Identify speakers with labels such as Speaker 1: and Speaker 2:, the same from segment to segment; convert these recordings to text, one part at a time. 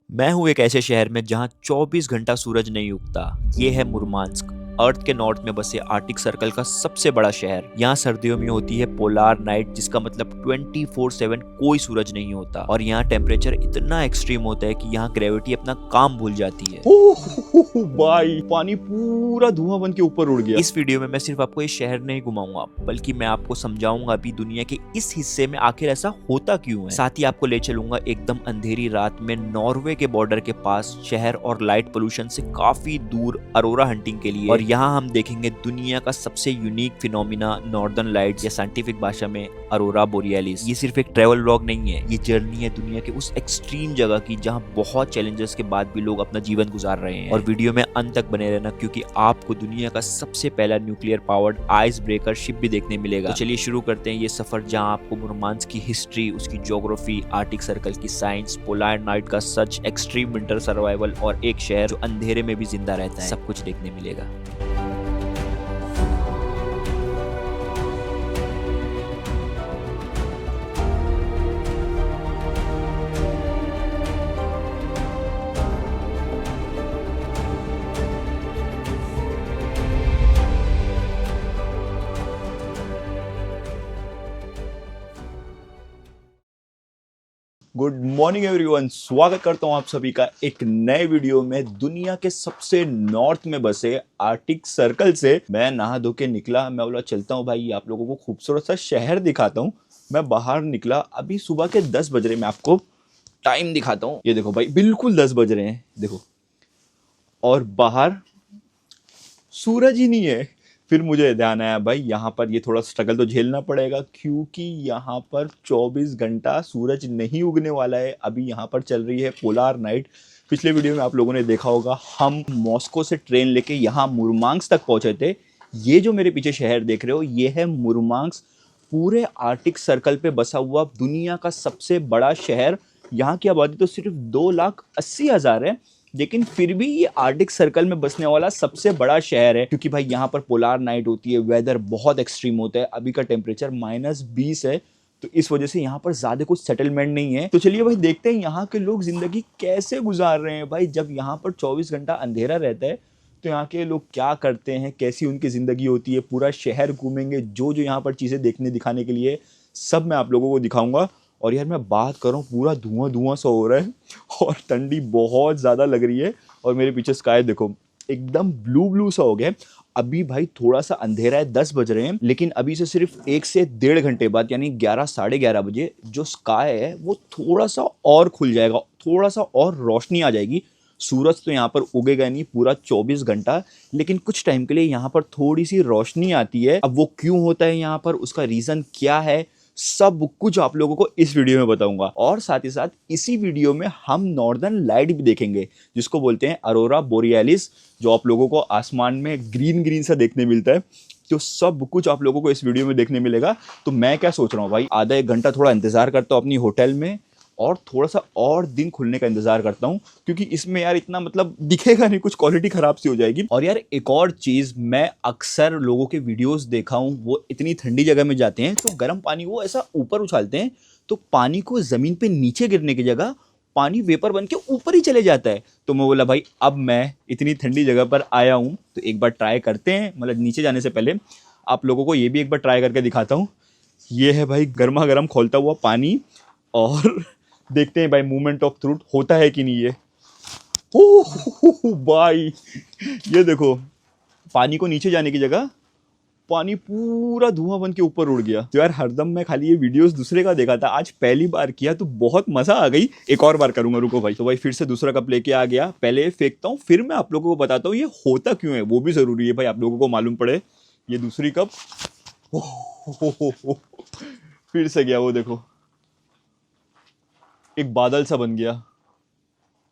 Speaker 1: मैं हूँ एक ऐसे शहर में जहाँ 24 घंटा सूरज नहीं उगता। ये है मुर्मांस्क, अर्थ के नॉर्थ में बसे आर्टिक सर्कल का सबसे बड़ा शहर। यहाँ सर्दियों में होती है पोलार नाइट, जिसका मतलब 24/7 कोई सूरज नहीं होता। और यहाँ टेम्परेचर इतना एक्सट्रीम होता है कि यहाँ ग्रेविटी अपना काम भूल जाती है।
Speaker 2: भाई पानी पूरा धुआं बन के ऊपर उड़ गया।
Speaker 1: इस वीडियो में मैं सिर्फ आपको ये शहर नहीं घुमाऊंगा, बल्कि मैं आपको समझाऊंगा भी दुनिया के इस हिस्से में आखिर ऐसा होता क्यों है। साथ ही आपको ले चलूंगा एकदम अंधेरी रात में नॉर्वे के बॉर्डर के पास शहर और लाइट पोल्यूशन से काफी दूर अरोरा हंटिंग के लिए। और यहाँ हम देखेंगे दुनिया का सबसे यूनिक फिनोमिना नॉर्दर्न लाइट्स, या साइंटिफिक भाषा में अरोरा बोरियालिस। ये सिर्फ एक ट्रैवल व्लॉग नहीं है, ये जर्नी है दुनिया के उस एक्सट्रीम जगह की जहाँ बहुत चैलेंजेस के बाद भी लोग अपना जीवन गुजार रहे हैं। और वीडियो में अंत तक बने रहना, क्योंकि आपको दुनिया का सबसे पहला nuclear powered ice breaker ship भी देखने मिलेगा। तो चलिए शुरू करते हैं ये सफर, जहाँ आपको मुर्मांस्क की हिस्ट्री, उसकी ज्योग्राफी, आर्टिक सर्कल की साइंस, पोलर नाइट का सच, एक्सट्रीम विंटर सर्वाइवल और एक शहर जो अंधेरे में भी जिंदा रहता है, सब कुछ देखने मिलेगा।
Speaker 2: गुड मॉर्निंग एवरीवन, स्वागत करता हूं आप सभी का एक नए वीडियो में। दुनिया के सबसे नॉर्थ में बसे आर्टिक सर्कल से मैं नहा धो के निकला। मैं बोला चलता हूं भाई, आप लोगों को खूबसूरत सा शहर दिखाता हूं। मैं बाहर निकला, अभी सुबह के 10 बज रहे। मैं आपको टाइम दिखाता हूं, ये देखो भाई, बिल्कुल 10 बज रहे हैं, देखो। और बाहर सूरज ही नहीं है। फिर मुझे ध्यान आया भाई, यहाँ पर ये थोड़ा स्ट्रगल तो झेलना पड़ेगा, क्योंकि यहाँ पर 24 घंटा सूरज नहीं उगने वाला है। अभी यहाँ पर चल रही है पोलार नाइट। पिछले वीडियो में आप लोगों ने देखा होगा, हम मॉस्को से ट्रेन लेके यहाँ मुर्मांस्क तक पहुंचे थे। ये जो मेरे पीछे शहर देख रहे हो, ये है मुर्मांस्क। पूरे आर्टिक सर्कल पे बसा हुआ दुनिया का सबसे बड़ा शहर। यहाँ की आबादी तो सिर्फ 2,80,000 है, लेकिन फिर भी ये आर्टिक सर्कल में बसने वाला सबसे बड़ा शहर है। क्योंकि भाई यहाँ पर पोलार नाइट होती है, वेदर बहुत एक्सट्रीम होता है। अभी का टेम्परेचर -20 है, तो इस वजह से यहाँ पर ज्यादा कुछ सेटलमेंट नहीं है। तो चलिए भाई देखते हैं यहाँ के लोग जिंदगी कैसे गुजार रहे हैं। भाई जब यहाँ पर 24 घंटा अंधेरा रहता है, तो यहाँ के लोग क्या करते हैं, कैसी उनकी जिंदगी होती है। पूरा शहर घूमेंगे, जो जो यहाँ पर चीजें देखने दिखाने के लिए सब मैं आप लोगों को दिखाऊंगा। और यार मैं बात कर रहा हूँ, पूरा धुआं धुआं सा हो रहा है और ठंडी बहुत ज़्यादा लग रही है। और मेरे पीछे स्काई देखो, एकदम ब्लू ब्लू सा हो गया। अभी भाई थोड़ा सा अंधेरा है, 10 बज रहे हैं, लेकिन अभी से सिर्फ 1 से 1.5 घंटे बाद, यानी 11 साढ़े 11 बजे, जो स्काई है वो थोड़ा सा और खुल जाएगा, थोड़ा सा और रोशनी आ जाएगी। सूरज तो यहाँ पर उगेगा नहीं पूरा 24 घंटा, लेकिन कुछ टाइम के लिए यहाँ पर थोड़ी सी रोशनी आती है। अब वो क्यों होता है यहाँ पर, उसका रीज़न क्या है, सब कुछ आप लोगों को इस वीडियो में बताऊंगा। और साथ ही साथ इसी वीडियो में हम नॉर्दर्न लाइट भी देखेंगे, जिसको बोलते हैं अरोरा बोरियालिस, जो आप लोगों को आसमान में ग्रीन ग्रीन सा देखने मिलता है। तो सब कुछ आप लोगों को इस वीडियो में देखने मिलेगा। तो मैं क्या सोच रहा हूँ भाई, आधा 1 घंटा थोड़ा इंतजार करता हूँ अपनी होटल में, और थोड़ा सा और दिन खुलने का इंतजार करता हूँ, क्योंकि इसमें यार इतना मतलब दिखेगा नहीं, कुछ क्वालिटी खराब सी हो जाएगी। और यार एक और चीज, मैं अक्सर लोगों के वीडियोस देखा हूँ, वो इतनी ठंडी जगह में जाते हैं तो गर्म पानी वो ऐसा ऊपर उछालते हैं, तो पानी को जमीन पे नीचे गिरने की जगह पानी वेपर बन के ऊपर ही चले जाता है। तो मैं बोला भाई, अब मैं इतनी ठंडी जगह पर आया हूँ तो एक बार ट्राई करते हैं। मतलब नीचे जाने से पहले आप लोगों को ये भी एक बार ट्राई करके दिखाता हूँ। ये है भाई गर्मा गर्म खौलता हुआ पानी, और देखते हैं भाई मूवमेंट ऑफ ट्रूथ होता है कि नहीं। ये भाई ये देखो, पानी को नीचे जाने की जगह पानी पूरा धुआं बन के ऊपर उड़ गया। तो यार हरदम मैं खाली ये वीडियोस दूसरे का देखा था, आज पहली बार किया तो बहुत मजा आ गई। एक और बार करूंगा, रुको भाई। तो भाई फिर से दूसरा कप लेके आ गया, पहले फेंकता हूँ, फिर मैं आप लोगों को बताता हूँ ये होता क्यों है, वो भी जरूरी है भाई आप लोगों को मालूम पड़े। ये दूसरी कप फिर से गया, वो देखो एक बादल सा बन गया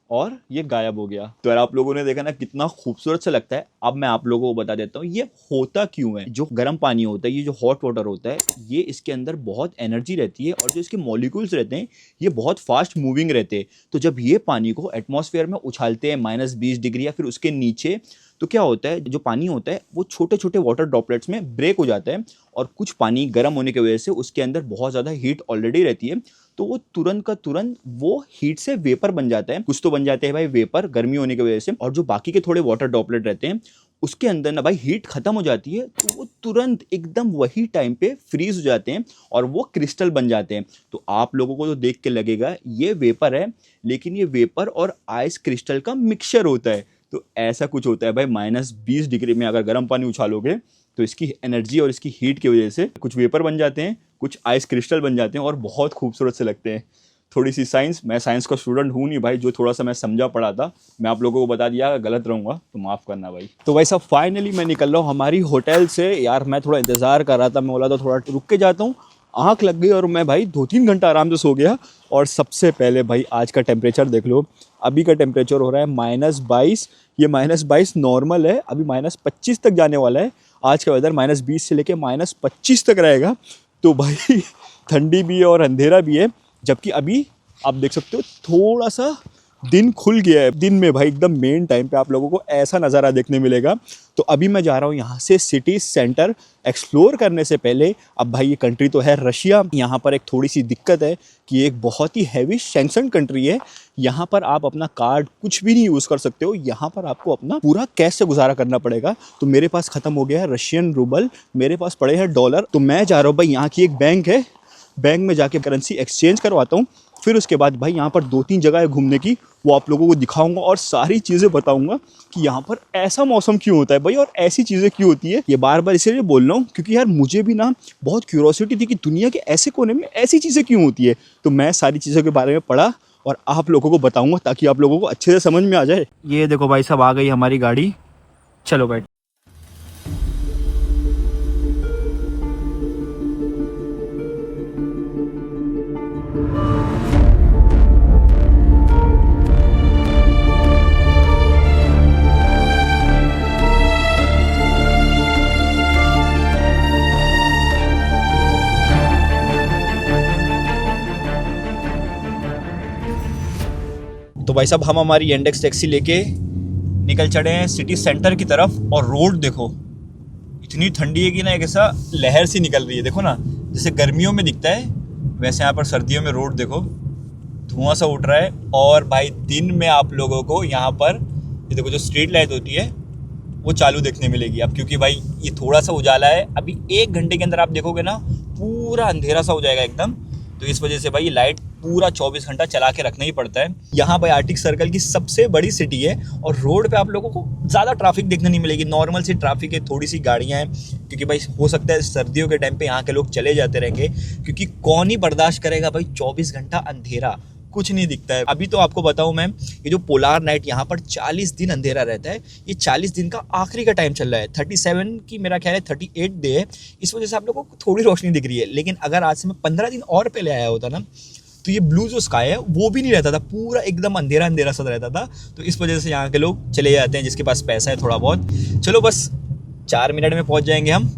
Speaker 2: और ये गायब हो गया। तो यार आप लोगों ने देखा ना कितना खूबसूरत सा लगता है। अब मैं आप लोगों को बता देता हूँ ये होता क्यों है। जो गर्म पानी होता है, ये जो हॉट वाटर होता है, ये इसके अंदर बहुत एनर्जी रहती है, और जो इसके मॉलिक्यूल्स रहते हैं ये बहुत फास्ट मूविंग रहते हैं। तो जब ये पानी को एटमॉस्फेयर में उछालते हैं -20 डिग्री या फिर उसके नीचे, तो क्या होता है, जो पानी होता है वो छोटे छोटे वाटर ड्रॉपलेट्स में ब्रेक हो जाता है, और कुछ पानी गर्म होने की वजह से उसके अंदर बहुत ज़्यादा हीट ऑलरेडी रहती है, तो वो तुरंत का तुरंत वो हीट से वेपर बन जाता है। कुछ तो बन जाते हैं भाई वेपर गर्मी होने की वजह से, और जो बाकी के थोड़े वाटर ड्रॉपलेट रहते हैं उसके अंदर ना भाई हीट खत्म हो जाती है, तो वो तुरंत एकदम वही टाइम पे फ्रीज हो जाते हैं और वो क्रिस्टल बन जाते हैं। तो आप लोगों को तो देख के लगेगा ये वेपर है, लेकिन ये वेपर और आइस क्रिस्टल का मिक्सचर होता है। तो ऐसा कुछ होता है भाई, -20 डिग्री में अगर गर्म पानी उछालोगे तो इसकी एनर्जी और इसकी हीट की वजह से कुछ वेपर बन जाते हैं, कुछ आइस क्रिस्टल बन जाते हैं और बहुत खूबसूरत से लगते हैं। थोड़ी सी साइंस, मैं साइंस का स्टूडेंट हूँ नहीं भाई, जो थोड़ा सा मैं समझा पड़ा था मैं आप लोगों को बता दिया, अगर गलत रहूँगा तो माफ़ करना भाई। तो भाई साहब फाइनली मैं निकल रहा हूँ हमारी होटल से। यार मैं थोड़ा इंतज़ार कर रहा था, मैं बोला था थोड़ा रुक के जाता हूँ, आँख लग गई और मैं भाई 2-3 घंटा आराम से सो गया। और सबसे पहले भाई आज का टेम्परेचर देख लो, अभी का टेम्परेचर हो रहा है -22। ये -22 नॉर्मल है, अभी -25 तक जाने वाला है। आज का वेदर -20 से लेके -25 तक रहेगा। तो भाई ठंडी भी है और अंधेरा भी है, जबकि अभी आप देख सकते हो थोड़ा सा दिन खुल गया है। दिन में भाई एकदम मेन टाइम पे आप लोगों को ऐसा नज़ारा देखने मिलेगा। तो अभी मैं जा रहा हूँ यहाँ से सिटी सेंटर एक्सप्लोर करने से पहले। अब भाई ये कंट्री तो है रशिया, यहाँ पर एक थोड़ी सी दिक्कत है कि एक बहुत ही हैवी सैंक्शन कंट्री है। यहाँ पर आप अपना कार्ड कुछ भी नहीं यूज़ कर सकते हो, यहाँ पर आपको अपना पूरा कैश से गुजारा करना पड़ेगा। तो मेरे पास ख़त्म हो गया है रशियन रूबल, मेरे पास पड़े हैं डॉलर। तो मैं जा रहा हूँ भाई, यहाँ की एक बैंक है, बैंक में जाके करेंसी एक्सचेंज करवाता हूँ। फिर उसके बाद भाई यहाँ पर 2-3 जगह है घूमने की, वो आप लोगों को दिखाऊंगा और सारी चीज़ें बताऊंगा कि यहाँ पर ऐसा मौसम क्यों होता है भाई और ऐसी चीज़ें क्यों होती है। ये बार बार इसलिए बोल रहा हूँ क्योंकि यार मुझे भी ना बहुत क्यूरोसिटी थी कि दुनिया के ऐसे कोने में ऐसी चीज़ें क्यों होती है। तो मैं सारी चीज़ों के बारे में पढ़ा और आप लोगों को बताऊँगा ताकि आप लोगों को अच्छे से समझ में आ जाए। ये देखो भाई साहब आ गई हमारी गाड़ी, चलो बैठ। तो भाई साहब हम हमारी इंडेक्स टैक्सी लेके निकल चढ़े हैं सिटी सेंटर की तरफ। और रोड देखो इतनी ठंडी है कि ना एक ऐसा लहर सी निकल रही है, देखो ना, जैसे गर्मियों में दिखता है वैसे यहाँ पर सर्दियों में रोड देखो धुआं सा उठ रहा है। और भाई दिन में आप लोगों को यहाँ पर ये देखो जो स्ट्रीट लाइट होती है वो चालू देखने मिलेगी अब, क्योंकि भाई ये थोड़ा सा उजाला है। अभी 1 घंटे के अंदर आप देखोगे ना पूरा अंधेरा सा हो जाएगा एकदम। तो इस वजह से भाई ये लाइट पूरा 24 घंटा चला के रखना ही पड़ता है। यहाँ भाई आर्टिक सर्कल की सबसे बड़ी सिटी है और रोड पे आप लोगों को ज़्यादा ट्रैफिक देखने नहीं मिलेगी, नॉर्मल सी ट्रैफिक है, थोड़ी सी गाड़ियाँ हैं, क्योंकि भाई हो सकता है सर्दियों के टाइम पे यहाँ के लोग चले जाते रहेंगे, क्योंकि कौन ही बर्दाश्त करेगा भाई 24 घंटा अंधेरा, कुछ नहीं दिखता है। अभी तो आपको बताऊं मैं, ये जो पोलार नाइट यहाँ पर 40 दिन अंधेरा रहता है, ये 40 दिन का आखिरी का टाइम चल रहा है। 37 की मेरा ख्याल है 38 डे है, इस वजह से आप लोगों को थोड़ी रोशनी दिख रही है। लेकिन अगर आज से मैं 15 दिन और पहले आया होता ना, तो ये ब्लू जो स्काई है वो भी नहीं रहता था, पूरा एकदम अंधेरा अंधेरा सा रहता था। तो इस वजह से यहाँ के लोग चले जाते हैं जिसके पास पैसा है थोड़ा बहुत। चलो बस 4 मिनट में पहुँच जाएंगे हम,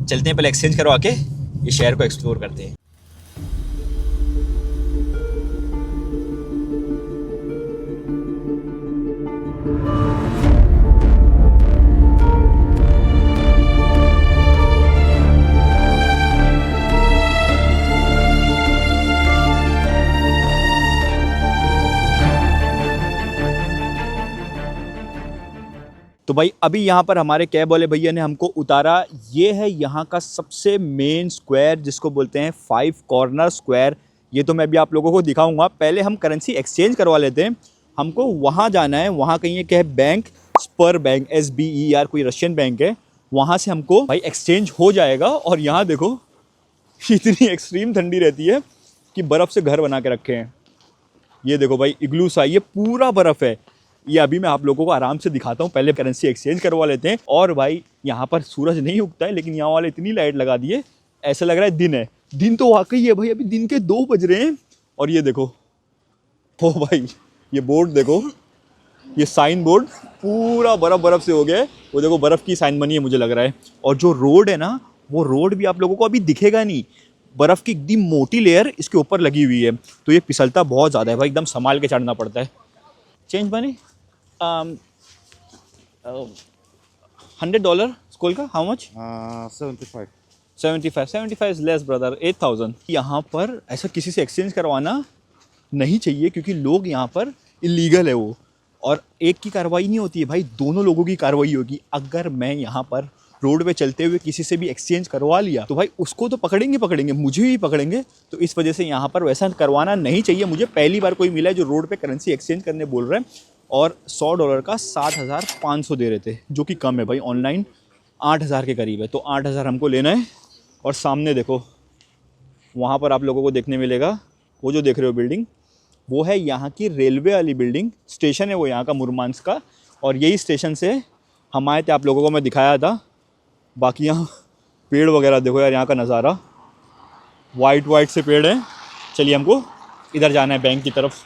Speaker 2: चलते हैं पहले एक्सचेंज करवा के ये शहर को एक्सप्लोर करते हैं। तो भाई अभी यहाँ पर हमारे कैब वाले भैया ने हमको उतारा। ये है यहाँ का सबसे मेन स्क्वायर जिसको बोलते हैं 5 कॉर्नर स्क्वायर। ये तो मैं भी आप लोगों को दिखाऊंगा। पहले हम करेंसी एक्सचेंज करवा लेते हैं, हमको वहाँ जाना है। वहाँ कहीं एक है बैंक, स्पर बैंक, SBER, कोई रशियन बैंक है, वहाँ से हमको भाई एक्सचेंज हो जाएगा। और यहाँ देखो इतनी एक्सट्रीम ठंडी रहती है कि बर्फ़ से घर बना के रखे हैं। ये देखो भाई इग्लू सा, ये पूरा बर्फ़ है। ये अभी मैं आप लोगों को आराम से दिखाता हूँ, पहले करेंसी एक्सचेंज करवा लेते हैं। और भाई यहाँ पर सूरज नहीं उगता है, लेकिन यहाँ वाले इतनी लाइट लगा दिए ऐसा लग रहा है दिन है। दिन तो वाकई है भाई, अभी दिन के 2 बज रहे हैं। और ये देखो, ओ भाई ये बोर्ड देखो, ये साइन बोर्ड पूरा बर्फ़ से हो गया है। वो देखो बर्फ़ की साइन बनी है मुझे लग रहा है। और जो रोड है ना, वो रोड भी आप लोगों को अभी दिखेगा नहीं, बर्फ़ की एकदम मोटी लेयर इसके ऊपर लगी हुई है। तो ये फिसलता बहुत ज़्यादा है भाई, एकदम संभाल के चढ़ना पड़ता है। चेंज मनी $100 स्कूल का, how much?
Speaker 3: 75.
Speaker 2: 75 is less brother, 8000। यहाँ पर ऐसा किसी से एक्सचेंज करवाना नहीं चाहिए क्योंकि लोग यहाँ पर इलीगल है वो, और एक की कार्रवाई नहीं होती है भाई, दोनों लोगों की कार्रवाई होगी। अगर मैं यहाँ पर रोड पे चलते हुए किसी से भी एक्सचेंज करवा लिया तो भाई उसको तो पकड़ेंगे, मुझे भी पकड़ेंगे। तो इस वजह से यहाँ पर वैसा करवाना नहीं चाहिए। मुझे पहली बार कोई मिला है जो रोड पे करेंसी एक्सचेंज करने बोल रहे हैं और $100 का 7500 दे रहे थे, जो कि कम है भाई। ऑनलाइन 8000 के करीब है, तो 8000 हमको लेना है। और सामने देखो, वहाँ पर आप लोगों को देखने मिलेगा, वो जो देख रहे हो बिल्डिंग, वो है यहाँ की रेलवे वाली बिल्डिंग। स्टेशन है वो यहाँ का मुरमांस्क का, और यही स्टेशन से हम आए थे, आप लोगों को मैं दिखाया था। बाकी यहाँ पेड़ वगैरह देखो यार, यहाँ का नज़ारा वाइट से पेड़ है। चलिए हमको इधर जाना है बैंक की तरफ।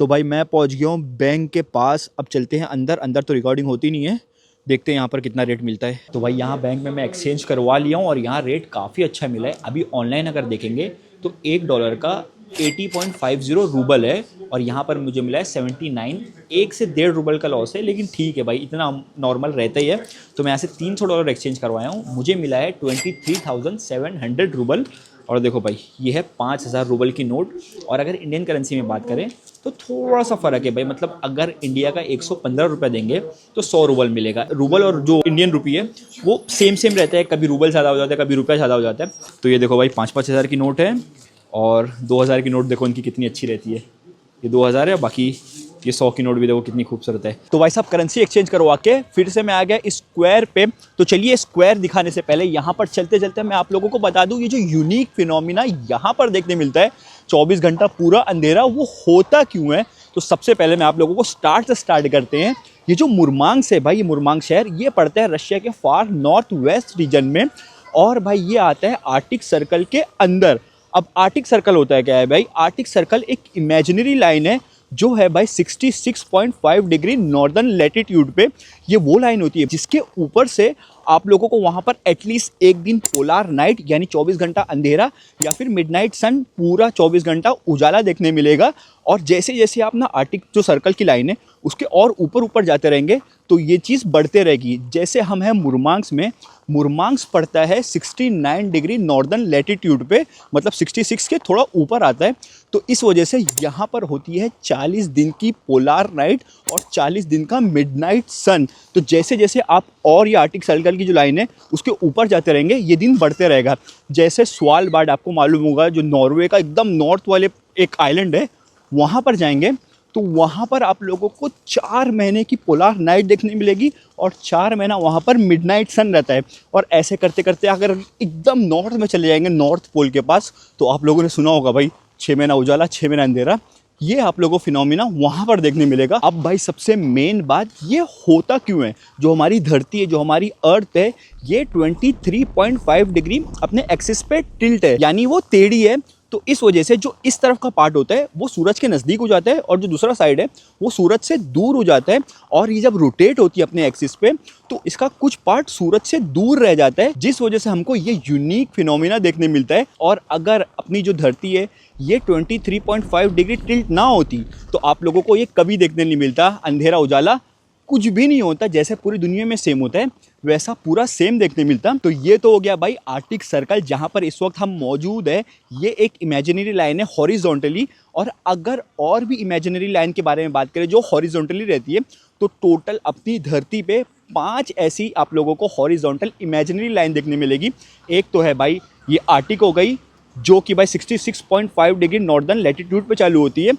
Speaker 2: तो भाई मैं पहुँच गया हूँ बैंक के पास। अब चलते हैं अंदर। अंदर तो रिकॉर्डिंग होती नहीं है, देखते हैं यहाँ पर कितना रेट मिलता है। तो भाई यहाँ बैंक में मैं एक्सचेंज करवा लिया हूँ और यहाँ रेट काफ़ी अच्छा मिला है। अभी ऑनलाइन अगर देखेंगे तो $1 का 80.50 रूबल है, और यहाँ पर मुझे मिला है 79। 1 से $1.5 का लॉस है, लेकिन ठीक है भाई, इतना नॉर्मल रहता ही है। तो मैं यहाँ से $300 एक्सचेंज करवाया हूँ, मुझे मिला है 23,700 रूबल। और देखो भाई, ये है 5,000 रूबल की नोट। और अगर इंडियन करेंसी में बात करें तो थोड़ा सा फ़र्क है भाई, मतलब अगर इंडिया का 115 रुपये देंगे तो 100 रूबल मिलेगा। रूबल और जो इंडियन रुपी है वो सेम रहता है, कभी रूबल ज़्यादा हो जाता है, कभी रुपया ज़्यादा हो जाता है। तो ये देखो भाई, 5-5 हज़ार की नोट है, और 2,000 की नोट देखो इनकी कितनी अच्छी रहती है। ये 2,000 है, बाकी ये 100 की नोट भी देखो कितनी खूबसूरत है। तो भाई साहब करेंसी एक्सचेंज करवा के फिर से मैं आ गया स्क्वायर पे। तो चलिए स्क्वायर दिखाने से पहले यहाँ पर चलते चलते मैं आप लोगों को बता दूँ, ये जो यूनिक फिनोमिना यहाँ पर देखने मिलता है, 24 घंटा पूरा अंधेरा, वो होता क्यों है। तो सबसे पहले मैं आप लोगों को स्टार्ट करते हैं। ये जो मुरमांस्क है भाई, ये मुरमांस्क शहर, ये पड़ता है रशिया के फार नॉर्थ वेस्ट रीजन में, और भाई ये आता है आर्टिक सर्कल के अंदर। अब आर्टिक सर्कल होता है क्या है भाई, आर्टिक सर्कल एक इमेजिनरी लाइन है जो है भाई 66.5 डिग्री नॉर्दर्न लैटिट्यूड पे। ये वो लाइन होती है जिसके ऊपर से आप लोगों को वहाँ पर एटलीस्ट एक दिन पोलार नाइट यानी 24 घंटा अंधेरा, या फिर मिडनाइट सन पूरा 24 घंटा उजाला देखने मिलेगा। और जैसे जैसे आप ना आर्टिक जो सर्कल की लाइन है उसके और ऊपर जाते रहेंगे तो ये चीज़ बढ़ते रहेगी। जैसे हम हैं मुरमांस्क में, मुरमांस्क पड़ता है 69 डिग्री नॉर्दर्न लैटिट्यूड पे, मतलब 66 के थोड़ा ऊपर आता है। तो इस वजह से यहाँ पर होती है 40 दिन की पोलार नाइट और 40 दिन का मिडनाइट सन। तो जैसे जैसे आप और ये आर्टिक सर्कल की जो लाइन है उसके ऊपर जाते रहेंगे, ये दिन बढ़ते रहेगा। जैसे स्वालबार्ड आपको मालूम होगा, जो नॉर्वे का एकदम नॉर्थ वाले एक आइलैंड है, वहाँ पर जाएंगे तो वहाँ पर आप लोगों को 4 महीने की पोलार नाइट देखने मिलेगी और 4 महीना वहाँ पर मिडनाइट सन रहता है। और ऐसे करते करते अगर एकदम नॉर्थ में चले जाएंगे, नॉर्थ पोल के पास, तो आप लोगों ने सुना होगा भाई 6 महीना उजाला 6 महीना अंधेरा, ये आप लोगों को फिनोमिना वहाँ पर देखने मिलेगा। अब भाई सबसे मेन बात, ये होता क्यों है। जो हमारी धरती है, जो हमारी अर्थ है, ये 23.5 डिग्री अपने एक्सिस पे टिल्ट है, यानी वो टेढ़ी है। तो इस वजह से जो इस तरफ का पार्ट होता है वो सूरज के नज़दीक हो जाता है, और जो दूसरा साइड है वो सूरज से दूर हो जाता है। और ये जब रोटेट होती है अपने एक्सिस पे तो इसका कुछ पार्ट सूरज से दूर रह जाता है, जिस वजह से हमको ये यूनिक फिनोमिना देखने मिलता है। और अगर अपनी जो धरती है ये 23.5 डिग्री टिल्ट ना होती तो आप लोगों को ये कभी देखने नहीं मिलता। अंधेरा उजाला कुछ भी नहीं होता, जैसे पूरी दुनिया में सेम होता है वैसा पूरा सेम देखने मिलता। तो ये तो हो गया भाई आर्टिक सर्कल, जहाँ पर इस वक्त हम मौजूद है। ये एक इमेजिनरी लाइन है हॉरिजॉन्टली। और अगर और भी इमेजिनरी लाइन के बारे में बात करें जो हॉरिजॉन्टली रहती है, तो टोटल अपनी धरती पे 5 ऐसी आप लोगों को हॉरिजॉन्टल इमेजिनरी लाइन देखने मिलेगी। एक तो है भाई ये आर्टिक हो गई, जो कि भाई 66.5 डिग्री नॉर्दर्न लैटिट्यूड पे चालू होती है।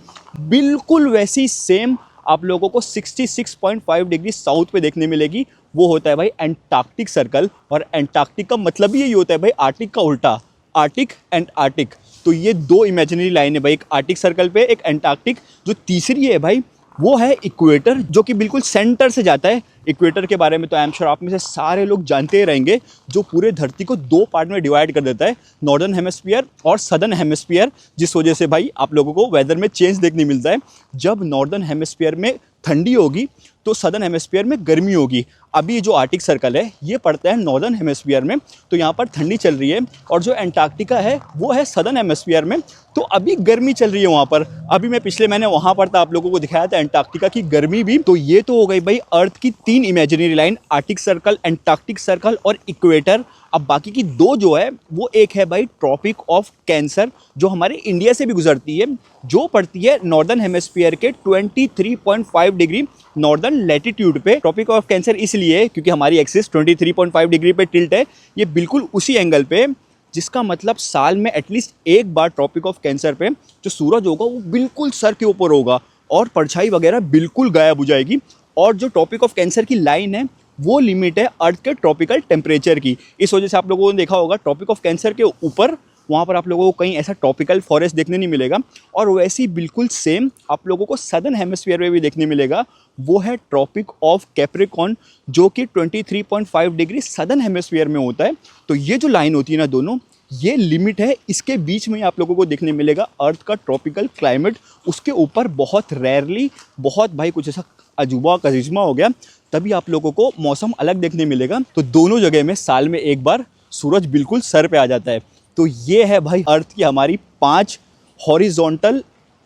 Speaker 2: बिल्कुल वैसी सेम आप लोगों को 66.5 डिग्री साउथ पे देखने मिलेगी, वो होता है भाई एंटार्क्टिक सर्कल। और एंटार्क्टिक का मतलब ही यही होता है भाई आर्टिक का उल्टा, आर्टिक एंड आर्टिक। तो ये 2 इमेजिनरी लाइन है भाई, एक आर्टिक सर्कल पे, एक एंटार्क्टिक। जो तीसरी है भाई वो है इक्वेटर, जो कि बिल्कुल सेंटर से जाता है। इक्वेटर के बारे में तो आई एम श्योर आप में से सारे लोग जानते ही रहेंगे, जो पूरे धरती को 2 पार्ट में डिवाइड कर देता है, नॉर्दर्न हेमिस्फीयर और सदर्न हेमिस्फीयर। जिस वजह से भाई आप लोगों को वेदर में चेंज देखने मिलता है। जब नॉर्दर्न हेमिस्फीयर में ठंडी होगी तो सदर्न हेमिस्फीयर में गर्मी होगी। अभी जो आर्टिक सर्कल है ये पड़ता है नॉर्दर्न हेमिस्फीयर में, तो यहाँ पर ठंडी चल रही है। और जो एंटार्क्टिका है वो है सदर्न हेमिस्फीयर में, तो अभी गर्मी चल रही है वहाँ पर। अभी मैं पिछले महीने वहाँ पर था, आप लोगों को दिखाया था एंटार्क्टिका की गर्मी भी। तो ये तो हो गई भाई अर्थ की 3 imaginary line, Arctic circle, Antarctic circle और इक्वेटर। अब बाकी की दो जो है वो एक है भाई ट्रॉपिक ऑफ कैंसर जो हमारे इंडिया से भी गुजरती है, जो पड़ती है नॉर्दर्न हेमिस्फीयर के 23.5 डिग्री नॉर्दर्न लैटिट्यूड पे। ट्रॉपिक ऑफ कैंसर इसलिए क्योंकि हमारी एक्सिस 23.5 डिग्री पे टिल्ट है, ये बिल्कुल उसी एंगल पे, जिसका मतलब साल में एटलीस्ट एक बार ट्रॉपिक ऑफ कैंसर पे जो सूरज होगा वो बिल्कुल सर के ऊपर होगा और परछाई वगैरह बिल्कुल गायब हो जाएगी। और जो ट्रॉपिक ऑफ कैंसर की लाइन है वो लिमिट है अर्थ के ट्रॉपिकल टेम्परेचर की। इस वजह से आप लोगों ने देखा होगा ट्रॉपिक ऑफ कैंसर के ऊपर वहाँ पर आप लोगों को कहीं ऐसा ट्रॉपिकल फॉरेस्ट देखने नहीं मिलेगा। और वैसे ही बिल्कुल सेम आप लोगों को सदर्न हेमिस्फीयर में भी देखने मिलेगा, वो है ट्रॉपिक ऑफ कैप्रिकॉर्न जो कि 23.5 डिग्री सदर्न हेमिस्फीयर में होता है। तो ये जो लाइन होती है ना दोनों, ये लिमिट है, इसके बीच में आप लोगों को देखने मिलेगा अर्थ का ट्रॉपिकल क्लाइमेट। उसके ऊपर बहुत रेयरली, बहुत भाई कुछ ऐसा अजूबा करिश्मा हो गया तभी आप लोगों को मौसम अलग देखने मिलेगा। तो दोनों जगह में साल में एक बार सूरज बिल्कुल सर पे आ जाता है। तो ये है भाई अर्थ की हमारी 5 हॉरिजॉन्टल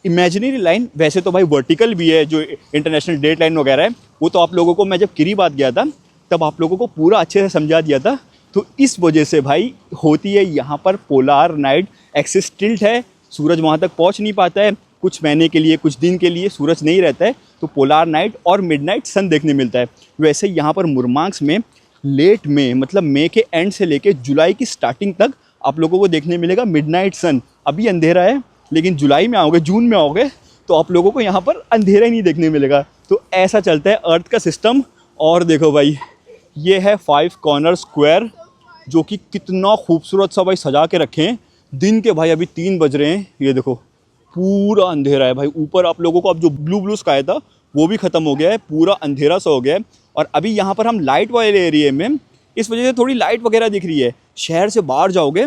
Speaker 2: इमेजिनरी लाइन। वैसे तो भाई वर्टिकल भी है जो इंटरनेशनल डेट लाइन वगैरह है, वो तो आप लोगों को मैं जब किरीबात गया था तब आप लोगों को पूरा अच्छे से समझा दिया था। तो इस वजह से भाई होती है यहाँ पर पोलार नाइट, एक्सिस टिल्ट है, सूरज वहाँ तक पहुँच नहीं पाता है, कुछ महीने के लिए कुछ दिन के लिए सूरज नहीं रहता है, तो पोलार नाइट और मिडनाइट सन देखने मिलता है। वैसे यहाँ पर मुरमांस में लेट मई मतलब मई के एंड से लेके जुलाई की स्टार्टिंग तक आप लोगों को देखने मिलेगा मिडनाइट सन। अभी अंधेरा है लेकिन जुलाई में आओगे, जून में आओगे तो आप लोगों को यहाँ पर अंधेरा ही नहीं देखने मिलेगा। तो ऐसा चलता है अर्थ का सिस्टम। और देखो भाई ये है 5 कॉर्नर स्क्वायर जो कि कितना खूबसूरत सा भाई सजा के रखे हैं। दिन के भाई अभी 3 बज रहे हैं, ये देखो पूरा अंधेरा है भाई। ऊपर आप लोगों को अब जो ब्लू स्काई था वो भी ख़त्म हो गया है, पूरा अंधेरा सा हो गया है। और अभी यहाँ पर हम लाइट वाले एरिया में, इस वजह से थोड़ी लाइट वगैरह दिख रही है। शहर से बाहर जाओगे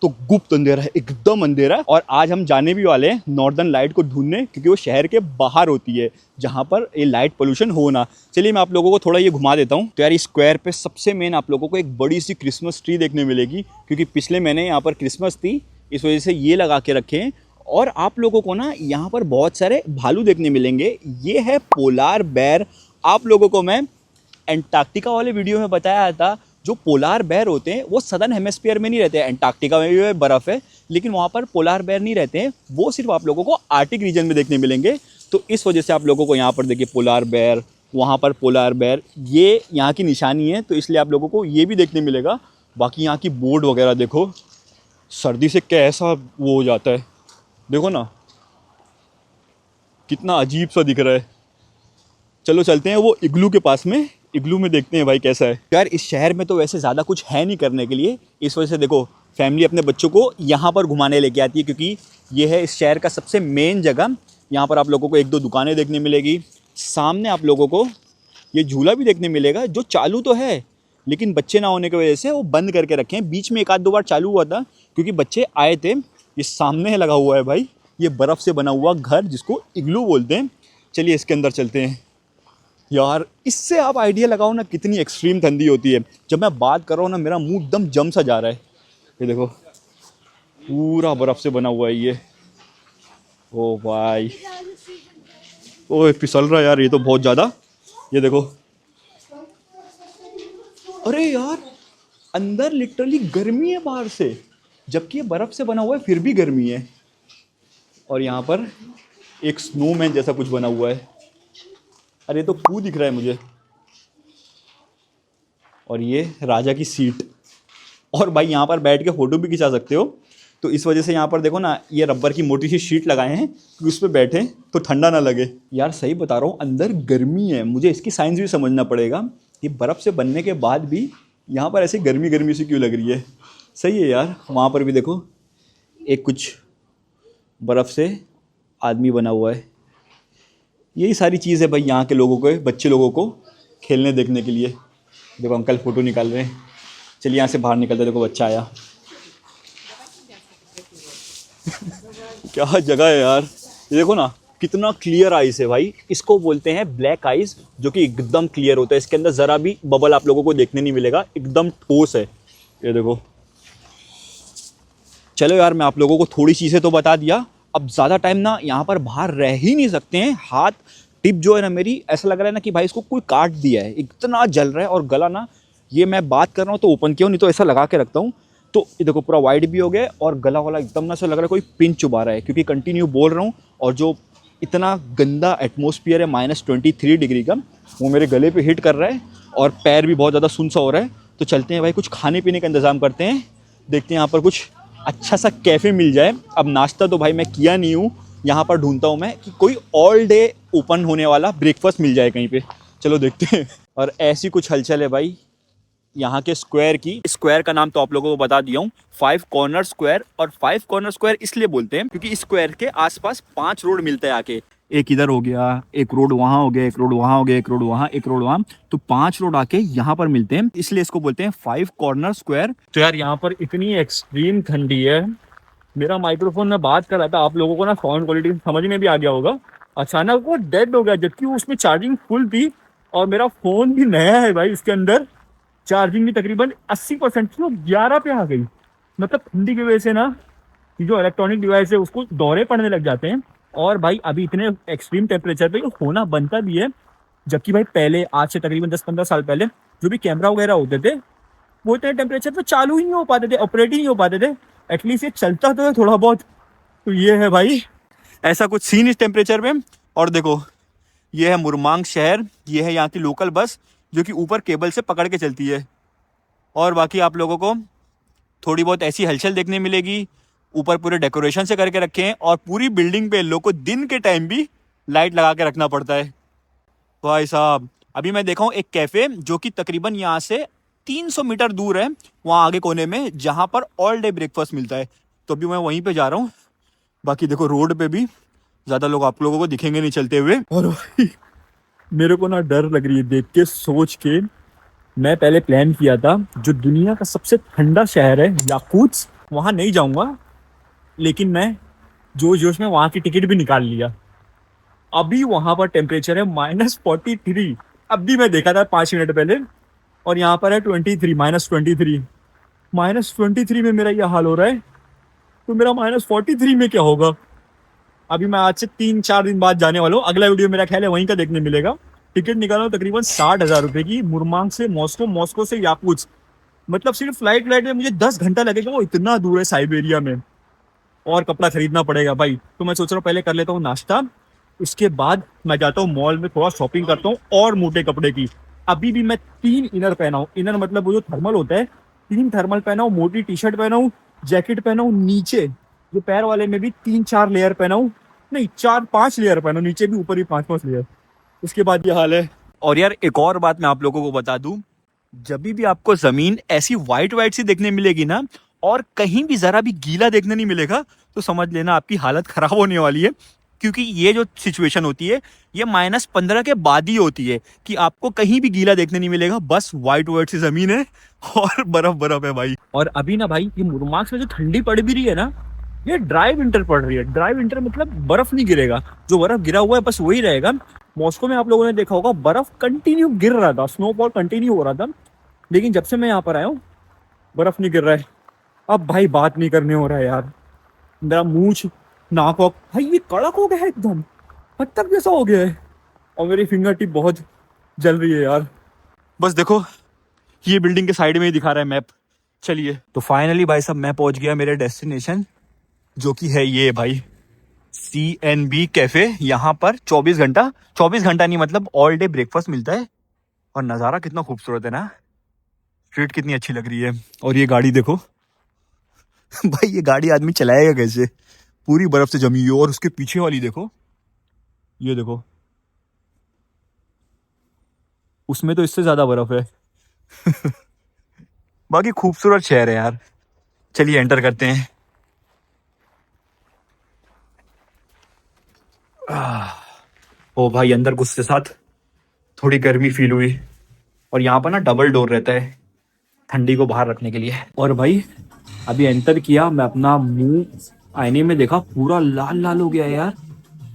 Speaker 2: तो गुप्त अंधेरा है, एकदम अंधेरा है। और आज हम जाने भी वाले हैं नॉर्दर्न लाइट को ढूंढने, क्योंकि वो शहर के बाहर होती है जहाँ पर ये लाइट पोल्यूशन हो ना। चलिए मैं आप लोगों को थोड़ा ये घुमा देता हूँ। तो यार इस स्क्वायर पे सबसे मेन आप लोगों को एक बड़ी सी क्रिसमस ट्री देखने मिलेगी, क्योंकि पिछले महीने यहाँ पर क्रिसमस थी, इस वजह से ये लगा के रखे हैं। और आप लोगों को ना यहाँ पर बहुत सारे भालू देखने मिलेंगे। ये है पोलार बेयर। आप लोगों को मैं एंटार्क्टिका वाले वीडियो में बताया था, जो पोलार बेयर होते हैं वो सदर्न हेमिस्फीयर में नहीं रहते हैं। एंटार्क्टिका में भी बर्फ़ है लेकिन वहाँ पर पोलार बेयर नहीं रहते हैं, वो सिर्फ आप लोगों को आर्टिक रीजन में देखने मिलेंगे। तो इस वजह से आप लोगों को यहाँ पर देखिए पोलार बेयर, वहाँ पर पोलार बेयर, ये यहाँ की निशानी है, तो इसलिए आप लोगों को ये भी देखने मिलेगा। बाकी यहाँ की बोर्ड वगैरह देखो, सर्दी से कैसा वो हो जाता है, देखो ना कितना अजीब सा दिख रहा है। चलो चलते हैं वो इग्लू के पास में, इग्लू में देखते हैं भाई कैसा है। यार इस शहर में तो वैसे ज़्यादा कुछ है नहीं करने के लिए, इस वजह से देखो फैमिली अपने बच्चों को यहाँ पर घुमाने लेके आती है, क्योंकि ये है इस शहर का सबसे मेन जगह। यहाँ पर आप लोगों को 1-2 दुकानें देखने मिलेगी। सामने आप लोगों को ये झूला भी देखने मिलेगा, जो चालू तो है लेकिन बच्चे ना होने की वजह से वो बंद करके रखे हैं। बीच में 1-2 बार चालू हुआ था क्योंकि बच्चे आए थे। ये सामने लगा हुआ है भाई, ये बर्फ़ से बना हुआ घर जिसको इग्लू बोलते हैं। चलिए इसके अंदर चलते हैं। यार इससे आप आइडिया लगाओ ना कितनी एक्सट्रीम ठंडी होती है। जब मैं बात कर रहा हूँ ना मेरा मुंह एकदम जम सा जा रहा है। ये देखो पूरा बर्फ़ से बना हुआ है ये। ओ भाई, ओए फिसल रहा है यार ये तो बहुत ज़्यादा। ये देखो, अरे यार अंदर लिटरली गर्मी है बाहर से, जबकि ये बर्फ़ से बना हुआ है फिर भी गर्मी है। और यहाँ पर एक स्नोमैन जैसा कुछ बना हुआ है। अरे तो क्यों दिख रहा है मुझे। और ये राजा की सीट, और भाई यहाँ पर बैठ के फ़ोटो भी खिंचा सकते हो। तो इस वजह से यहाँ पर देखो ना ये रबर की मोटी सी शीट लगाए हैं कि उस पर बैठें तो ठंडा ना लगे। यार सही बता रहा हूँ, अंदर गर्मी है। मुझे इसकी साइंस भी समझना पड़ेगा कि बर्फ़ से बनने के बाद भी यहाँ पर ऐसे गर्मी गर्मी सी क्यों लग रही है। सही है यार। वहाँ पर भी देखो एक कुछ बर्फ़ से आदमी बना हुआ है। यही सारी चीज़ है भाई यहाँ के लोगों को, बच्चे लोगों को खेलने देखने के लिए। देखो अंकल फ़ोटो निकाल रहे हैं। चलिए यहाँ से बाहर निकलते, देखो बच्चा आया। क्या जगह है यार। ये देखो ना कितना क्लियर आइस है भाई। इसको बोलते हैं ब्लैक आइस, जो कि एकदम क्लियर होता है। इसके अंदर ज़रा भी बबल आप लोगों को देखने नहीं मिलेगा, एकदम ठोस है। ये देखो। चलो यार मैं आप लोगों को थोड़ी चीज़ें तो बता दिया। अब ज़्यादा टाइम ना यहाँ पर बाहर रह ही नहीं सकते हैं। हाथ टिप जो है ना मेरी, ऐसा लग रहा है ना कि भाई इसको कोई काट दिया है, इतना जल रहा है। और गला ना ये मैं बात कर रहा हूँ तो ओपन किया हूँ, नहीं तो ऐसा लगा के रखता हूँ। तो ये देखो पूरा वाइड भी हो गया है और गला वाला एकदम ना, ऐसा लग रहा है कोई पिन चुबा रहा है, क्योंकि कंटिन्यू बोल रहा हूँ। और जो इतना गंदा एटमॉस्फेयर है -23 डिग्री का, वो मेरे गले पे हिट कर रहा है और पैर भी बहुत ज़्यादा सुन सा हो रहा है। तो चलते हैं भाई, कुछ खाने पीने का इंतज़ाम करते हैं, देखते हैं यहाँ पर कुछ अच्छा सा कैफ़े मिल जाए। अब नाश्ता तो भाई मैं किया नहीं हूँ, यहाँ पर ढूंढता हूँ मैं कि कोई ऑल डे ओपन होने वाला ब्रेकफास्ट मिल जाए कहीं पे। चलो देखते हैं। और ऐसी कुछ हलचल है भाई यहाँ के स्क्वायर की। स्क्वायर का नाम तो आप लोगों को बता दिया हूँ, 5 कॉर्नर स्क्वायर। और 5 कॉर्नर स्क्वायर इसलिए बोलते हैं क्योंकि स्क्वायर के आसपास 5 रोड मिलते हैं आके। एक इधर हो गया, एक रोड वहां हो गया, एक रोड वहां हो गया, एक रोड वहां, एक रोड वहां, तो 5 रोड आके यहाँ पर मिलते हैं, इसलिए इसको बोलते हैं 5 कॉर्नर स्क्वायर।
Speaker 3: तो यार यहाँ पर इतनी एक्सट्रीम ठंडी है, मेरा माइक्रोफोन में बात कर रहा था, आप लोगों को ना साउंड क्वालिटी समझ में भी आ गया होगा, अचानक वो डेड हो गया, जबकि उसमें चार्जिंग फुल थी और मेरा फोन भी नया है भाई, इसके अंदर चार्जिंग भी तकरीबन 80% थी, वो 11 पे आ गई। मतलब ठंडी की वजह से ना ये जो इलेक्ट्रॉनिक डिवाइस है उसको दौरे पड़ने लग जाते हैं। और भाई अभी इतने एक्सट्रीम टेम्परेचर पे ये होना बनता भी है, जबकि भाई पहले आज से तकरीबन 10-15 साल पहले जो भी कैमरा वगैरह होते थे वो इतने टेम्परेचर पे चालू ही नहीं हो पाते थे, ऑपरेट ही नहीं हो पाते थे, एटलीस्ट ये चलता तो है थोड़ा बहुत। तो ये है भाई
Speaker 2: ऐसा कुछ सीन इस टेम्परेचर में। और देखो ये है मुरमांग शहर, ये है यहाँ की लोकल बस जो कि ऊपर केबल से पकड़ के चलती है। और बाकी आप लोगों को थोड़ी बहुत ऐसी हलचल देखने मिलेगी। ऊपर पूरे डेकोरेशन से करके रखे हैं और पूरी बिल्डिंग पे लोग को दिन के टाइम भी लाइट लगा के रखना पड़ता है। भाई साहब अभी मैं देखा हूँ एक कैफ़े जो कि तकरीबन यहाँ से 300 मीटर दूर है, वहाँ आगे कोने में, जहाँ पर ऑल डे ब्रेकफास्ट मिलता है। तो अभी मैं वहीं पे जा रहा हूँ। बाकी देखो रोड पे भी ज़्यादा लोग आप लोगों को दिखेंगे नहीं चलते हुए।
Speaker 3: और भाई मेरे को ना डर लग रही है देख के, सोच के। मैं पहले प्लान किया था जो दुनिया का सबसे ठंडा शहर है याकूत्स्क, वहाँ नहीं जाऊँगा, लेकिन मैं जोश में वहाँ की टिकट भी निकाल लिया। अभी वहाँ पर टेम्परेचर है -43, अभी मैं देखा था 5 मिनट पहले, और यहाँ पर है 23, -23। -23 में मेरा यह हाल हो रहा है, तो मेरा -43 में क्या होगा। अभी मैं आज से 3-4 दिन बाद जाने वाला हूँ, अगला वीडियो मेरा ख्याल है वहीं का देखने मिलेगा। टिकट निकाला तकरीबन 60,000 रुपए की, मुरमांग से मॉस्को, मॉस्को से याकुत्स्क। मतलब सिर्फ फ्लाइट में मुझे 10 घंटा लगेगा, वो इतना दूर है साइबेरिया में। और कपड़ा खरीदना पड़ेगा भाई, तो मैं सोच रहा हूँ पहले कर लेता हूँ नाश्ता, उसके बाद मैं जाता हूँ मॉल में, थोड़ा शॉपिंग करता हूँ और मोटे कपड़े की। अभी भी मैं 3 इनर पहना हूँ, इनर मतलब वो जो थर्मल होता है, 3 थर्मल पहना हूँ, मोटी टी शर्ट पहना हूँ, जैकेट पहना हूँ, नीचे जो पैर वाले में भी 3-4 लेयर पहना हूँ, नहीं 4-5 लेयर पहना हूँ, नीचे भी ऊपर भी 5-5 लेयर। उसके बाद ये हाल है।
Speaker 2: और यार एक और बात मैं आप लोगों को बता दूं, जब भी आपको जमीन ऐसी वाइट वाइट सी देखने मिलेगी ना, और कहीं भी जरा भी गीला देखने नहीं मिलेगा, तो समझ लेना आपकी हालत खराब होने वाली है। क्योंकि ये जो सिचुएशन होती है ये -15 के बाद ही होती है कि आपको कहीं भी गीला देखने नहीं मिलेगा, बस वाइट वाइट सी जमीन है और बर्फ बर्फ है भाई।
Speaker 3: और अभी ना भाई ये मुरमांस में जो ठंडी पड़ भी रही है ना, ये ड्राई विंटर पड़ रही है। ड्राई विंटर मतलब बर्फ नहीं गिरेगा, जो बर्फ गिरा हुआ है बस वही रहेगा। मॉस्को में आप लोगों ने देखा होगा बर्फ कंटिन्यू गिर रहा था, स्नोफॉल कंटिन्यू हो रहा था, लेकिन जब से मैं यहाँ पर आया हूँ बर्फ नहीं गिर रहा है। अब भाई बात नहीं करने हो रहा है यार, मेरा मूछ नाक वाक भाई ये कड़क हो गया है, एकदम पत्थर जैसा हो गया है, और मेरी फिंगर टिप बहुत जल रही है यार।
Speaker 2: बस देखो ये बिल्डिंग के साइड में ही दिखा रहा है मैप। चलिए तो फाइनली भाई साहब मैं पहुंच गया मेरे डेस्टिनेशन, जो कि है ये भाई CNB कैफे। यहाँ पर 24 घंटा नहीं मतलब ऑल डे ब्रेकफास्ट मिलता है। और नज़ारा कितना खूबसूरत है ना, स्ट्रीट कितनी अच्छी लग रही है। और ये गाड़ी देखो भाई, ये गाड़ी आदमी चलाएगा कैसे, पूरी बर्फ से जमी हुई है। और उसके पीछे वाली देखो, ये देखो, उसमें तो इससे ज्यादा बर्फ है बाकी खूबसूरत शहर है यार। चलिए एंटर करते हैं। ओ भाई अंदर घुसते साथ थोड़ी गर्मी फील हुई। और यहाँ पर ना डबल डोर रहता है ठंडी को बाहर रखने के लिए।
Speaker 3: और भाई अभी एंटर किया, मैं अपना मुंह आईने में देखा, पूरा लाल लाल हो गया है यार,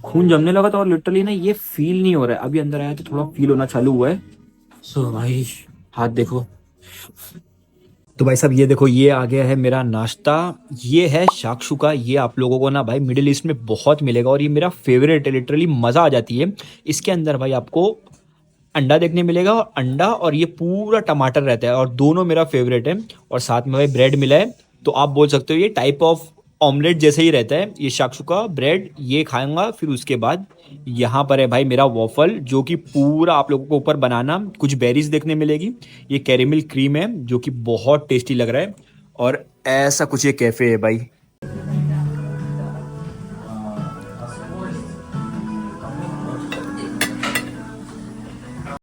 Speaker 3: खून जमने लगा था। और लिटरली ना ये फील नहीं हो रहा है, अभी अंदर आया तो थोड़ा फील होना चालू हुआ है। सो भाई हाथ देखो। तो भाई साहब ये देखो, ये आ गया है मेरा नाश्ता, ये है शाक्षुका। ये आप लोगों को ना भाई मिडिल ईस्ट में बहुत मिलेगा और ये मेरा फेवरेट है, लिटरली मज़ा आ जाती है इसके अंदर। भाई आपको अंडा देखने मिलेगा, और अंडा और ये पूरा टमाटर रहता है, और दोनों मेरा फेवरेट है। और साथ में भाई ब्रेड मिला है, तो आप बोल सकते हो ये टाइप ऑफ ऑमलेट जैसे ही रहता है। ये शाक्षुका ब्रेड ये खाऊंगा। फिर उसके बाद यहाँ पर है भाई मेरा वॉफल, जो कि पूरा आप लोगों को ऊपर बनाना कुछ बेरीज देखने मिलेगी। ये कैरेमल क्रीम है जो कि बहुत टेस्टी लग रहा है। और ऐसा कुछ ये कैफे है भाई।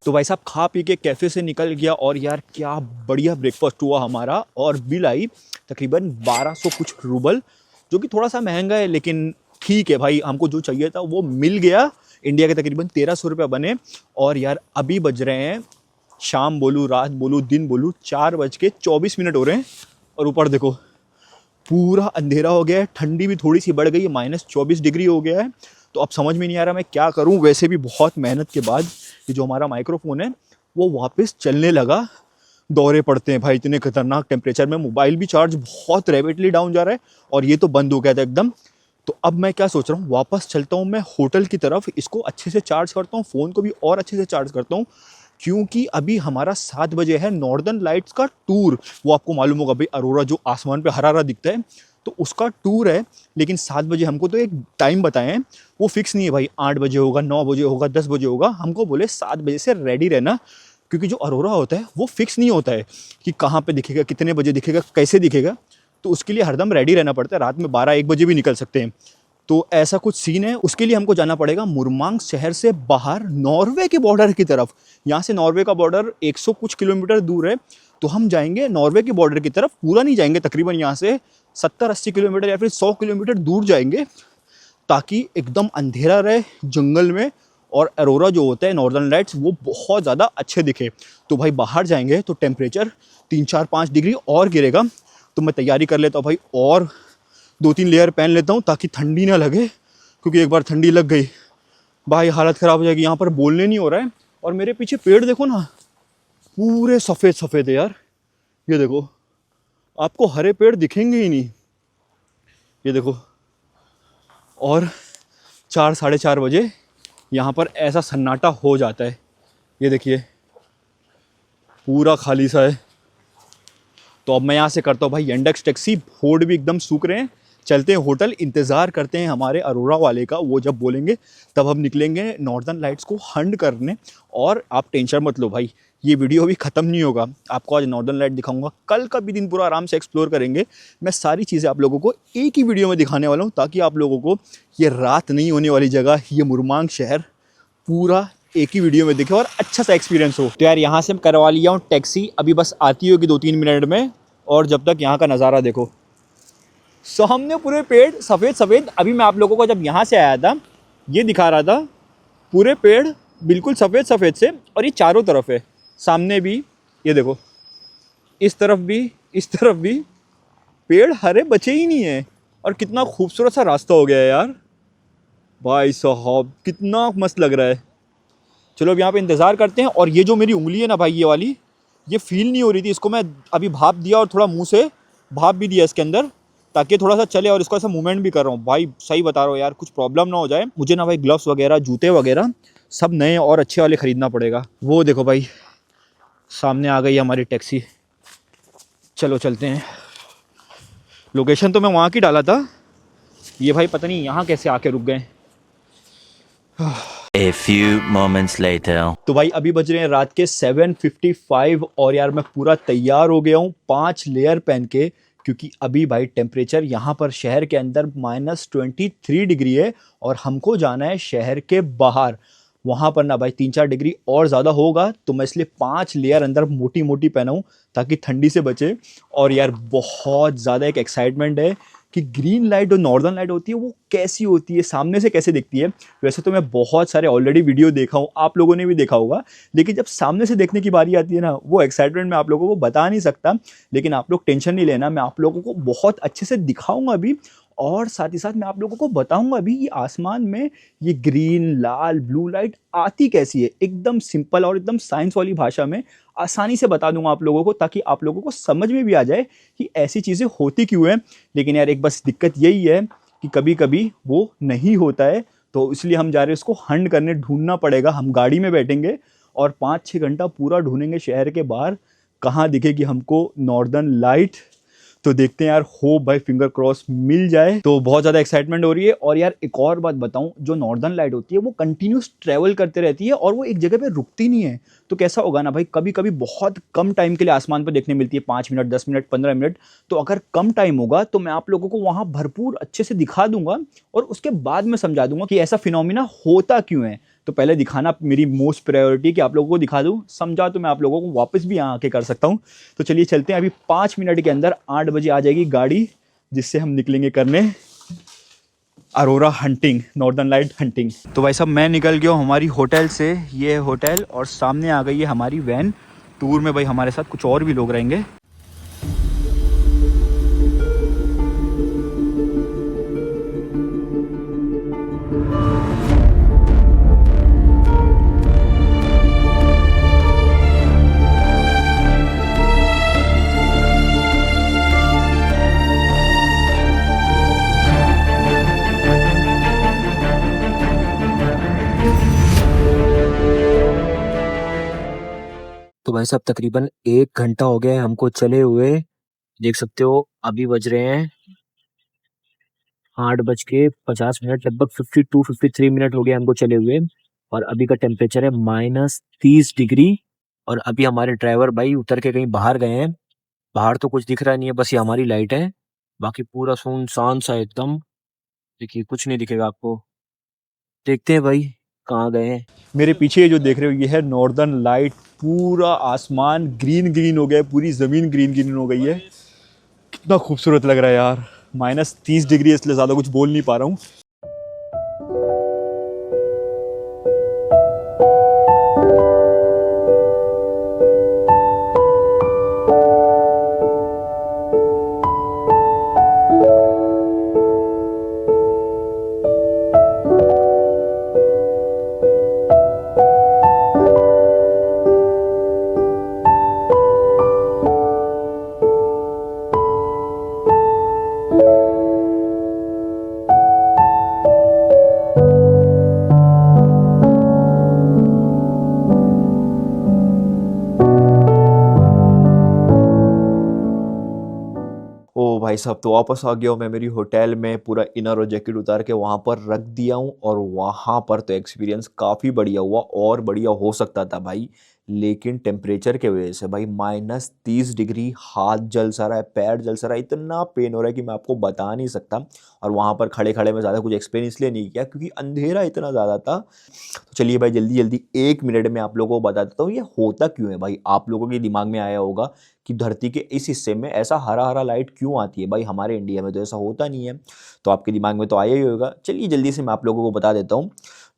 Speaker 2: तो भाई साहब खा पी के कैफ़े से निकल गया, और यार क्या बढ़िया ब्रेकफास्ट हुआ हमारा। और बिल आई तकरीबन 1200 कुछ रूबल, जो कि थोड़ा सा महंगा है, लेकिन ठीक है भाई, हमको जो चाहिए था वो मिल गया। इंडिया के तकरीबन 1300 रुपये बने। और यार अभी बज रहे हैं शाम बोलूँ, रात बोलूँ, दिन बोलूँ, 4:24 हो रहे हैं। और ऊपर देखो पूरा अंधेरा हो गया है, ठंडी भी थोड़ी सी बढ़ गई है, -24 डिग्री हो गया है। तो अब समझ में नहीं आ रहा मैं क्या करूं। वैसे भी बहुत मेहनत के बाद ये जो हमारा माइक्रोफोन है वो वापस चलने लगा। दौरे पड़ते हैं भाई इतने खतरनाक टेम्परेचर में। मोबाइल भी चार्ज बहुत रैपिडली डाउन जा रहा है, और ये तो बंद हो गया था एकदम। तो अब मैं क्या सोच रहा हूँ, वापस चलता हूँ मैं होटल की तरफ, इसको अच्छे से चार्ज करता हूँ, फ़ोन को भी और अच्छे से चार्ज करता हूँ, क्योंकि अभी हमारा 7 बजे है नॉर्दर्न लाइट्स का टूर। वो आपको मालूम होगा भाई, अरोरा जो आसमान पे हरा हरा दिखता है, तो उसका टूर है। लेकिन 7 बजे हमको तो एक टाइम बताए हैं, वो फिक्स नहीं है भाई, 8 बजे होगा, 9 बजे होगा, 10 बजे होगा। हमको बोले 7 बजे से रेडी रहना, क्योंकि जो अरोरा होता है वो फिक्स नहीं होता है कि कहाँ पे दिखेगा, कितने बजे दिखेगा, कैसे दिखेगा। तो उसके लिए हरदम रेडी रहना पड़ता है। रात में 12-1 बजे भी निकल सकते हैं। तो ऐसा कुछ सीन है। उसके लिए हमको जाना पड़ेगा मुरमांग शहर से बाहर, नॉर्वे के बॉर्डर की तरफ। यहाँ से नॉर्वे का बॉर्डर 100 कुछ किलोमीटर दूर है। तो हम जाएंगे नॉर्वे के बॉर्डर की तरफ, पूरा नहीं जाएंगे, तकरीबन यहाँ से 70-80 किलोमीटर या फिर 100 किलोमीटर दूर जाएंगे, ताकि एकदम अंधेरा रहे जंगल में, और अरोरा जो होता है नॉर्दर्न लाइट्स वो बहुत ज़्यादा अच्छे दिखे। तो भाई बाहर जाएंगे तो टेम्परेचर 3-4-5 डिग्री और गिरेगा। तो मैं तैयारी कर लेता हूँ भाई, और 2-3 लेयर पहन लेता हूँ ताकि ठंडी ना लगे, क्योंकि एक बार ठंडी लग गई भाई हालत ख़राब हो जाएगी। यहाँ पर बोलने नहीं हो रहा है। और मेरे पीछे पेड़ देखो ना, पूरे सफ़ेद सफ़ेद है यार। ये देखो, आपको हरे पेड़ दिखेंगे ही नहीं। ये देखो, और 4-4:30 बजे यहाँ पर ऐसा सन्नाटा हो जाता है। ये देखिए पूरा खाली सा है। तो अब मैं यहाँ से करता हूँ भाई यंडेक्स टैक्सी। होड़ भी एकदम सूख रहे हैं। चलते हैं होटल, इंतज़ार करते हैं हमारे अरोरा वाले का। वो जब बोलेंगे तब हम निकलेंगे नॉर्दर्न लाइट्स को हंट करने। और आप टेंशन मत लो भाई, ये वीडियो अभी ख़त्म नहीं होगा। आपको आज नॉर्दर्न लाइट दिखाऊंगा, कल का भी दिन पूरा आराम से एक्सप्लोर करेंगे। मैं सारी चीज़ें आप लोगों को एक ही वीडियो में दिखाने वाला हूँ, ताकि आप लोगों को ये रात नहीं होने वाली जगह, ये मुरमांग शहर पूरा एक ही वीडियो में दिखे और अच्छा सा एक्सपीरियंस हो। तो यार यहाँ से मैं करवा लिया हूँ टैक्सी, अभी बस आती होगी 2-3 मिनट में। और जब तक यहाँ का नज़ारा देखो, सामने पूरे पेड़ सफ़ेद सफ़ेद। अभी मैं आप लोगों को जब यहाँ से आया था ये दिखा रहा था, पूरे पेड़ बिल्कुल सफ़ेद सफ़ेद से। और ये चारों तरफ है, सामने भी ये देखो, इस तरफ भी, इस तरफ भी पेड़ हरे बचे ही नहीं है। और कितना खूबसूरत सा रास्ता हो गया है यार भाई साहब, कितना मस्त लग रहा है। चलो अब यहाँ पे इंतज़ार करते हैं। और ये जो मेरी उंगली है ना भाई, ये वाली, ये फील नहीं हो रही थी, इसको मैं अभी भाप दिया और थोड़ा मुंह से भाप भी दिया इसके अंदर, ताकि थोड़ा सा चले। और इसको ऐसा मूवमेंट भी कर रहा हूँ भाई, सही बता रहा हूँ यार, कुछ प्रॉब्लम ना हो जाए मुझे ना भाई। ग्लव्स वगैरह, जूते वगैरह सब नए और अच्छे वाले ख़रीदना पड़ेगा। वो देखो भाई, सामने आ गई हमारी टैक्सी। चलो चलते हैं। लोकेशन तो मैं वहाँ की डाला था, ये भाई पता नहीं यहाँ कैसे आके रुक गए।
Speaker 4: A few moments later.
Speaker 2: तो भाई अभी बज रहे हैं रात के 7:55 और यार मैं पूरा तैयार हो गया हूँ 5 लेयर पहन के, क्योंकि अभी भाई टेम्परेचर यहाँ पर शहर के अंदर -23 डिग्री है और हमको जाना है शहर के बाहर। वहाँ पर ना भाई 3-4 डिग्री और ज़्यादा होगा, तो मैं इसलिए 5 लेयर अंदर मोटी मोटी पहना हूँ ताकि ठंडी से बचे। और यार बहुत ज़्यादा एक एक्साइटमेंट है कि ग्रीन लाइट और नॉर्दर्न लाइट होती है वो कैसी होती है, सामने से कैसे दिखती है। वैसे तो मैं बहुत सारे ऑलरेडी वीडियो देखा हूँ, आप लोगों ने भी देखा होगा, लेकिन जब सामने से देखने की बारी आती है ना, वो एक्साइटमेंट मैं आप लोगों को बता नहीं सकता। लेकिन आप लोग टेंशन नहीं लेना, मैं आप लोगों को बहुत अच्छे से दिखाऊंगा अभी। और साथ ही साथ मैं आप लोगों को बताऊंगा अभी ये आसमान में ये ग्रीन, लाल, ब्लू लाइट आती कैसी है। एकदम सिंपल और एकदम साइंस वाली भाषा में आसानी से बता दूंगा आप लोगों को, ताकि आप लोगों को समझ में भी आ जाए कि ऐसी चीज़ें होती क्यों हैं। लेकिन यार एक बस दिक्कत यही है कि कभी कभी वो नहीं होता है, तो इसलिए हम जा रहे हैं उसको हंट करने, ढूंढना पड़ेगा। हम गाड़ी में बैठेंगे और 5-6 घंटा पूरा ढूंढेंगे शहर के बाहर कहाँ दिखेगी हमको नॉर्दर्न लाइट। तो देखते हैं यार, हो भाई फिंगर क्रॉस मिल जाए। तो बहुत ज़्यादा एक्साइटमेंट हो रही है। और यार एक और बात बताऊं, जो नॉर्दर्न लाइट होती है वो कंटिन्यूस ट्रेवल करते रहती है और वो एक जगह पे रुकती नहीं है। तो कैसा होगा ना भाई, कभी कभी बहुत कम टाइम के लिए आसमान पर देखने मिलती है, 5 मिनट, 10 मिनट, 15 मिनट। तो अगर कम टाइम होगा तो मैं आप लोगों को वहाँ भरपूर अच्छे से दिखा दूंगा और उसके बाद में समझा दूंगा कि ऐसा फिनोमिना होता क्यों है। तो पहले दिखाना मेरी मोस्ट प्रायोरिटी, कि आप लोगों को दिखा दूं, समझा तो मैं आप लोगों को वापस भी यहाँ आके कर सकता हूँ। तो चलिए चलते हैं। अभी 5 मिनट के अंदर 8 बजे आ जाएगी गाड़ी, जिससे हम निकलेंगे करने Arora hunting, northern light hunting. तो भाई साहब मैं निकल गया हूँ हमारी होटल से। ये है होटल और सामने आ गई है हमारी वैन। टूर में भाई हमारे साथ कुछ और भी लोग रहेंगे।
Speaker 5: तो भाई साहब तकरीबन 1 घंटा हो गया है हमको चले हुए। देख सकते हो अभी बज रहे हैं 8:50, लगभग 52-53 मिनट हो गए हमको चले हुए। और अभी का टेम्परेचर है -30 डिग्री। और अभी हमारे ड्राइवर भाई उतर के कहीं बाहर गए हैं। बाहर तो कुछ दिख रहा नहीं है, बस ये हमारी लाइट है। बाकी पूरा सुनसान सा एकदम, देखिए कुछ नहीं दिखेगा आपको। देखते हैं भाई कहाँ गए हैं।
Speaker 2: मेरे पीछे ये जो देख रहे हो ये है नॉर्दर्न लाइट। पूरा आसमान ग्रीन ग्रीन हो गया है, पूरी ज़मीन ग्रीन ग्रीन हो गई है। कितना खूबसूरत लग रहा है यार। -30 डिग्री, इसलिए ज़्यादा कुछ बोल नहीं पा रहा हूँ। ओ भाई साहब, तो वापस आ गया हूँ मैं मेरी होटल में। पूरा इनर और जैकेट उतार के वहाँ पर रख दिया हूँ और वहाँ पर तो एक्सपीरियंस काफ़ी बढ़िया हुआ, और बढ़िया हो सकता था भाई। लेकिन टेम्परेचर के वजह से भाई -30 डिग्री, हाथ जल सा रहा है, पैर जल सा रहा है, इतना पेन हो रहा है कि मैं आपको बता नहीं सकता। और वहाँ पर खड़े खड़े में ज़्यादा कुछ एक्सप्लेन इसलिए नहीं किया क्योंकि अंधेरा इतना ज़्यादा था। तो चलिए भाई जल्दी जल्दी 1 मिनट में आप लोगों को बता देता हूँ ये होता क्यों है। भाई आप लोगों के दिमाग में आया होगा कि धरती के इस हिस्से में ऐसा हरा हरा लाइट क्यों आती है। भाई हमारे इंडिया में तो ऐसा होता नहीं है। तो आपके दिमाग में तो आया ही होगा। चलिए जल्दी से मैं आप लोगों को बता देता हूँ।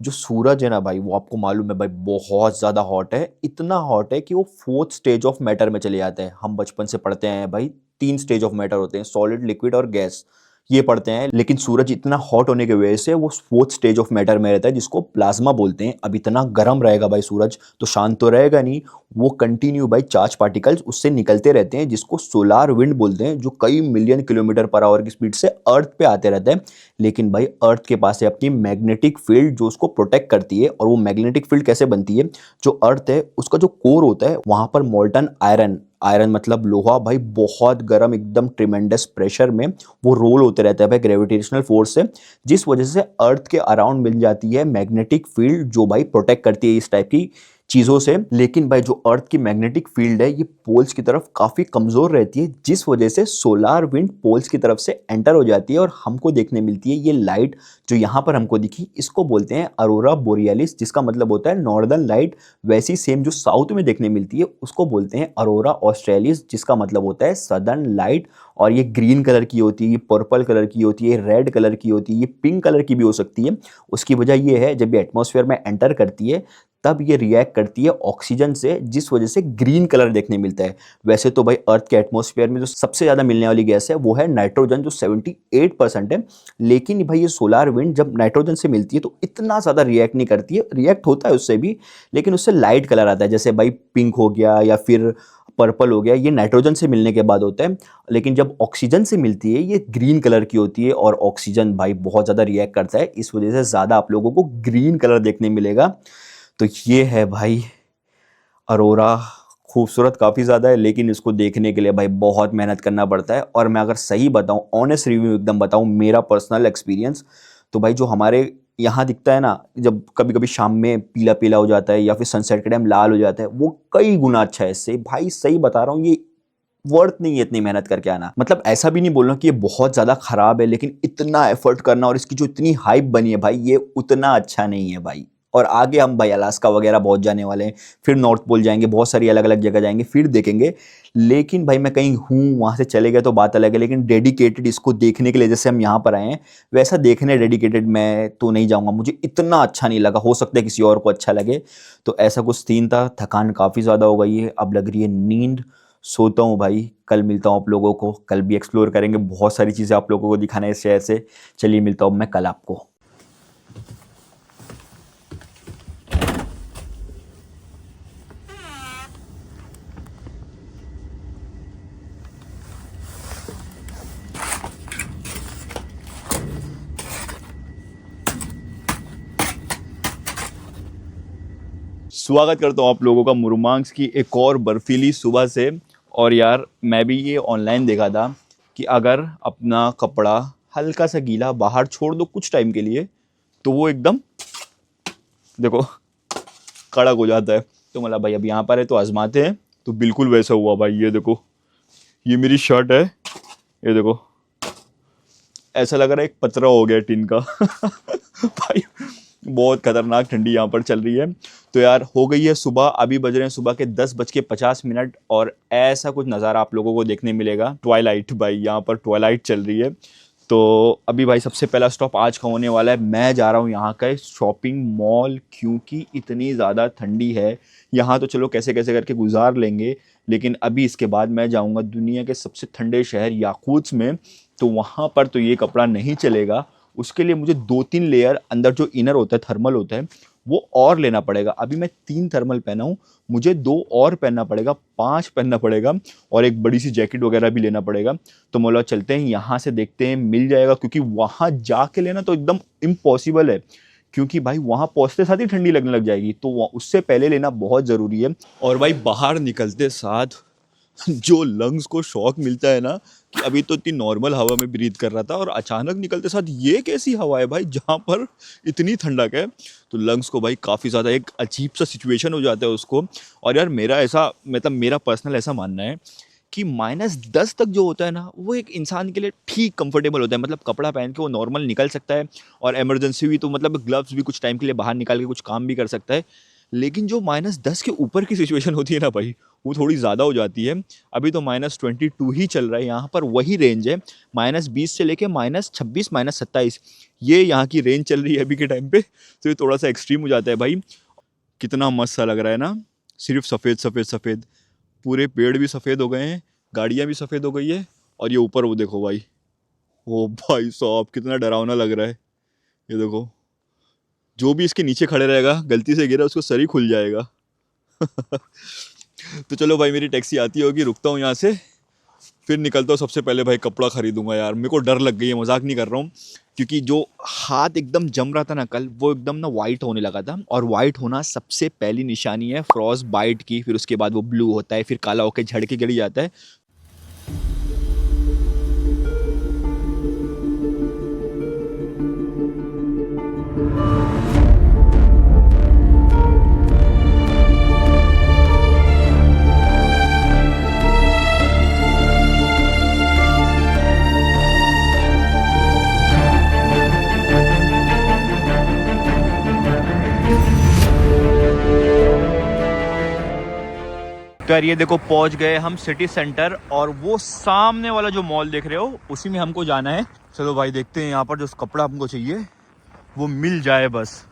Speaker 2: जो सूरज है ना भाई, वो आपको मालूम है भाई बहुत ज़्यादा हॉट है। इतना हॉट है कि वो 4th स्टेज ऑफ मैटर में चले जाते हैं। हम बचपन से पढ़ते हैं भाई 3 स्टेज ऑफ मैटर होते हैं, सॉलिड, लिक्विड और गैस, ये पढ़ते हैं। लेकिन सूरज इतना हॉट होने की वजह से वो 4th स्टेज ऑफ मैटर में रहता है, जिसको प्लाज्मा बोलते हैं। अब इतना गर्म रहेगा भाई सूरज, तो शांत तो रहेगा नहीं। वो कंटिन्यू भाई चार्ज पार्टिकल्स उससे निकलते रहते हैं, जिसको सोलार विंड बोलते हैं, जो कई मिलियन किलोमीटर पर आवर की स्पीड से अर्थ पे आते रहते हैं। लेकिन भाई अर्थ के पास है अपनी मैग्नेटिक फील्ड जो उसको प्रोटेक्ट करती है। और वो मैग्नेटिक फील्ड कैसे बनती है, जो अर्थ है उसका जो कोर होता है वहां पर मोल्टन आयरन, आयरन मतलब लोहा भाई, बहुत गर्म एकदम ट्रिमेंडस प्रेशर में वो रोल होते रहता है भाई ग्रेविटेशनल फोर्स से, जिस वजह से अर्थ के अराउंड मिल जाती है मैग्नेटिक फील्ड जो भाई प्रोटेक्ट करती है इस टाइप की चीज़ों से। लेकिन भाई जो अर्थ की मैग्नेटिक फील्ड है ये पोल्स की तरफ काफ़ी कमज़ोर रहती है, जिस वजह से सोलार विंड पोल्स की तरफ से एंटर हो जाती है और हमको देखने मिलती है ये लाइट जो यहाँ पर हमको दिखी। इसको बोलते हैं अरोरा बोरियालिस, जिसका मतलब होता है नॉर्दर्न लाइट। वैसी सेम जो साउथ में देखने मिलती है उसको बोलते हैं अरोरा ऑस्ट्रेलिस, जिसका मतलब होता है सदर्न लाइट। और ये ग्रीन कलर की होती है, ये पर्पल कलर की होती है, रेड कलर की होती है, ये पिंक कलर की भी हो सकती है। उसकी वजह ये है जब ये एटमॉस्फेयर में एंटर करती है तब ये रिएक्ट करती है ऑक्सीजन से, जिस वजह से ग्रीन कलर देखने मिलता है। वैसे तो भाई अर्थ के एटमॉस्फेयर में जो सबसे ज़्यादा मिलने वाली गैस है वो है नाइट्रोजन, जो 78% है। लेकिन भाई ये सोलार विंड जब नाइट्रोजन से मिलती है तो इतना ज़्यादा रिएक्ट नहीं करती है, रिएक्ट होता है उससे भी, लेकिन उससे लाइट कलर आता है। जैसे भाई पिंक हो गया या फिर पर्पल हो गया, ये नाइट्रोजन से मिलने के बाद होता है। लेकिन जब ऑक्सीजन से मिलती है ये ग्रीन कलर की होती है, और ऑक्सीजन भाई बहुत ज़्यादा रिएक्ट करता है, इस वजह से ज़्यादा आप लोगों को ग्रीन कलर देखने मिलेगा। तो ये है भाई अरोरा खूबसूरत काफ़ी ज़्यादा है, लेकिन इसको देखने के लिए भाई बहुत मेहनत करना पड़ता है। और मैं अगर सही बताऊं, ऑनेस्ट रिव्यू एकदम बताऊं, मेरा पर्सनल एक्सपीरियंस, तो भाई जो हमारे यहाँ दिखता है ना, जब कभी कभी शाम में पीला पीला हो जाता है या फिर सनसेट के टाइम लाल हो जाता है, वो कई गुना अच्छा है इससे। भाई सही बता रहा हूँ, ये वर्थ नहीं है इतनी मेहनत करके आना। मतलब ऐसा भी नहीं बोल रहा कि ये बहुत ज़्यादा खराब है, लेकिन इतना एफर्ट करना और इसकी जो इतनी हाइप बनी है भाई, ये उतना अच्छा नहीं है भाई। और आगे हम भाई अलास्का वगैरह बहुत जाने वाले हैं, फिर नॉर्थ पोल जाएंगे, बहुत सारी अलग अलग जगह जाएंगे, फिर देखेंगे। लेकिन भाई मैं कहीं हूँ, वहाँ से चले गए तो बात अलग है, लेकिन डेडिकेटेड इसको देखने के लिए जैसे हम यहाँ पर आए हैं, वैसा देखने डेडिकेटेड मैं तो नहीं जाऊँगा। मुझे इतना अच्छा नहीं लगा, हो सकता है किसी और को अच्छा लगे। तो ऐसा कुछ सीन था। थकान काफ़ी ज़्यादा हो गई है, अब लग रही है नींद। सोता हूँ भाई, कल मिलता हूँ आप लोगों को। कल भी एक्सप्लोर करेंगे, बहुत सारी चीज़ें आप लोगों को दिखाना है इस शहर से। चलिए मिलता हूँ मैं कल आपको। स्वागत करता हूँ आप लोगों का मुरमांस की एक और बर्फीली सुबह से। और यार मैं भी ये ऑनलाइन देखा था कि अगर अपना कपड़ा हल्का सा गीला बाहर छोड़ दो कुछ टाइम के लिए, तो वो एकदम देखो कड़क हो जाता है। तो मतलब भाई अब यहाँ पर है तो आजमाते हैं। तो बिल्कुल वैसा हुआ भाई। ये देखो, ये मेरी शर्ट है, ये देखो ऐसा लग रहा है एक पतरा हो गया टिन का। भाई बहुत खतरनाक ठंडी यहाँ पर चल रही है। तो यार हो गई है सुबह, अभी बज रहे हैं सुबह के 10:50 और ऐसा कुछ नज़ारा आप लोगों को देखने मिलेगा। ट्वाइलाइट भाई, यहाँ पर ट्वाइलाइट चल रही है। तो अभी भाई सबसे पहला स्टॉप आज का होने वाला है। मैं जा रहा हूँ यहाँ का शॉपिंग मॉल, क्योंकि इतनी ज़्यादा ठंडी है यहाँ। तो चलो कैसे कैसे करके गुजार लेंगे, लेकिन अभी इसके बाद मैं जाऊँगा दुनिया के सबसे ठंडे शहर याकूत्स में। तो वहाँ पर तो ये कपड़ा नहीं चलेगा, उसके लिए मुझे 2-3 लेयर अंदर जो इनर होता है, थर्मल होता है, वो और लेना पड़ेगा। अभी मैं 3 थर्मल पहना हूँ, मुझे 2 और पहनना पड़ेगा, 5 पहनना पड़ेगा, और एक बड़ी सी जैकेट वगैरह भी लेना पड़ेगा। तो मौला चलते हैं यहाँ से, देखते हैं मिल जाएगा, क्योंकि वहाँ जाके लेना तो एकदम इम्पॉसिबल है, क्योंकि भाई वहाँ पहुँचते साथ ही ठंडी लगने लग जाएगी। तो उससे पहले लेना बहुत ज़रूरी है। और भाई बाहर निकलते साथ जो लंग्स को शॉक मिलता है ना, कि अभी तो इतनी नॉर्मल हवा में ब्रीथ कर रहा था और अचानक निकलते साथ ये कैसी हवा है भाई जहाँ पर इतनी ठंडक है। तो लंग्स को भाई काफ़ी ज़्यादा एक अजीब सा सिचुएशन हो जाता है उसको। और यार मेरा ऐसा, मतलब मेरा पर्सनल ऐसा मानना है कि -10 तक जो होता है ना, वो एक इंसान के लिए ठीक कंफर्टेबल होता है। मतलब कपड़ा पहन के वो नॉर्मल निकल सकता है, और इमरजेंसी भी तो मतलब ग्लव्स भी कुछ टाइम के लिए बाहर निकाल के कुछ काम भी कर सकता है। लेकिन जो -10 के ऊपर की सिचुएशन होती है ना भाई, वो थोड़ी ज़्यादा हो जाती है। अभी तो -22 ही चल रहा है यहाँ पर, वही रेंज है -20 से लेके -26 -27, ये यहाँ की रेंज चल रही है अभी के टाइम पे। तो ये थोड़ा सा एक्सट्रीम हो जाता है भाई। कितना मस्त सा लग रहा है ना, सिर्फ सफ़ेद सफ़ेद सफ़ेद, पूरे पेड़ भी सफ़ेद हो गए हैं, गाड़ियाँ भी सफ़ेद हो गई है, और ये ऊपर वो देखो भाई, ओ भाई साहब कितना डरावना लग रहा है। ये देखो, जो भी इसके नीचे खड़े रहेगा, गलती से गिरा उसको सर ही खुल जाएगा। तो चलो भाई, मेरी टैक्सी आती होगी, रुकता हूँ यहाँ से, फिर निकलता हूँ। सबसे पहले भाई कपड़ा खरीदूंगा यार, मेरे को डर लग गई है, मजाक नहीं कर रहा हूँ, क्योंकि जो हाथ एकदम जम रहा था ना कल, वो एकदम ना वाइट होने लगा था। और वाइट होना सबसे पहली निशानी है फ्रॉस्ट बाइट की, फिर उसके बाद वो ब्लू होता है, फिर काला होकर झड़ के गिर जाता है। तो यार ये देखो पहुंच गए हम सिटी सेंटर, और वो सामने वाला जो मॉल देख रहे हो उसी में हमको जाना है। चलो भाई देखते हैं यहाँ पर जो कपड़ा हमको चाहिए वो मिल जाए बस।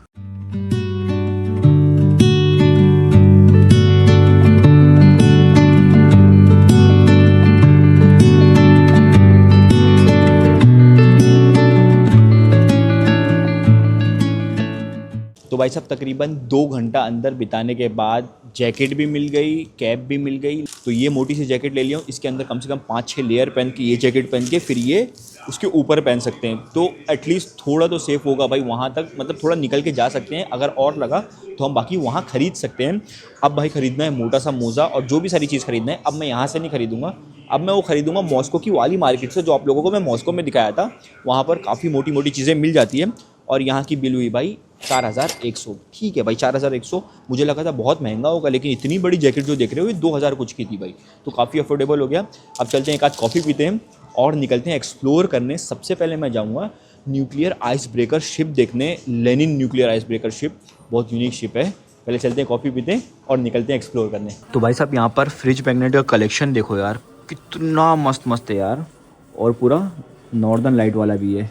Speaker 2: तो भाई साहब तकरीबन 2 घंटा अंदर बिताने के बाद जैकेट भी मिल गई, कैप भी मिल गई। तो ये मोटी सी जैकेट ले लिया हूँ, इसके अंदर कम से कम 5-6 लेयर पहन के, ये जैकेट पहन के फिर ये उसके ऊपर पहन सकते हैं, तो एटलीस्ट थोड़ा तो सेफ़ होगा भाई वहाँ तक, मतलब थोड़ा निकल के जा सकते हैं। अगर और लगा तो हम बाकी वहाँ ख़रीद सकते हैं। अब भाई ख़रीदना है मोटा सा मोज़ा और जो भी सारी चीज़ ख़रीदना है, अब मैं यहाँ से नहीं ख़रीदूँगा, अब मैं वो ख़रीदूँगा मॉस्को की वाली मार्केट से, जो आप लोगों को मैं मॉस्को में दिखाया था। वहाँ पर काफ़ी मोटी मोटी चीज़ें मिल जाती है। और यहाँ की बिल हुई भाई 4100। ठीक है भाई, 4100 मुझे लगा था बहुत महंगा होगा, लेकिन इतनी बड़ी जैकेट जो देख रहे हो ये 2000 कुछ की थी भाई, तो काफ़ी अफोर्डेबल हो गया। अब चलते हैं एक आध कॉफ़ी पीते हैं और निकलते हैं एक्सप्लोर करने। सबसे पहले मैं जाऊँगा न्यूक्लियर आइस ब्रेकर शिप देखने, Lenin nuclear ice breaker ship, बहुत यूनिक शिप है। पहले चलते हैं कॉफ़ी पीते हैं और निकलते हैं एक्सप्लोर करने। तो भाई साहब यहाँ पर फ्रिज मैग्नेट का कलेक्शन देखो यार, कितना मस्त मस्त है यार, और पूरा नॉर्दर्न लाइट वाला भी है।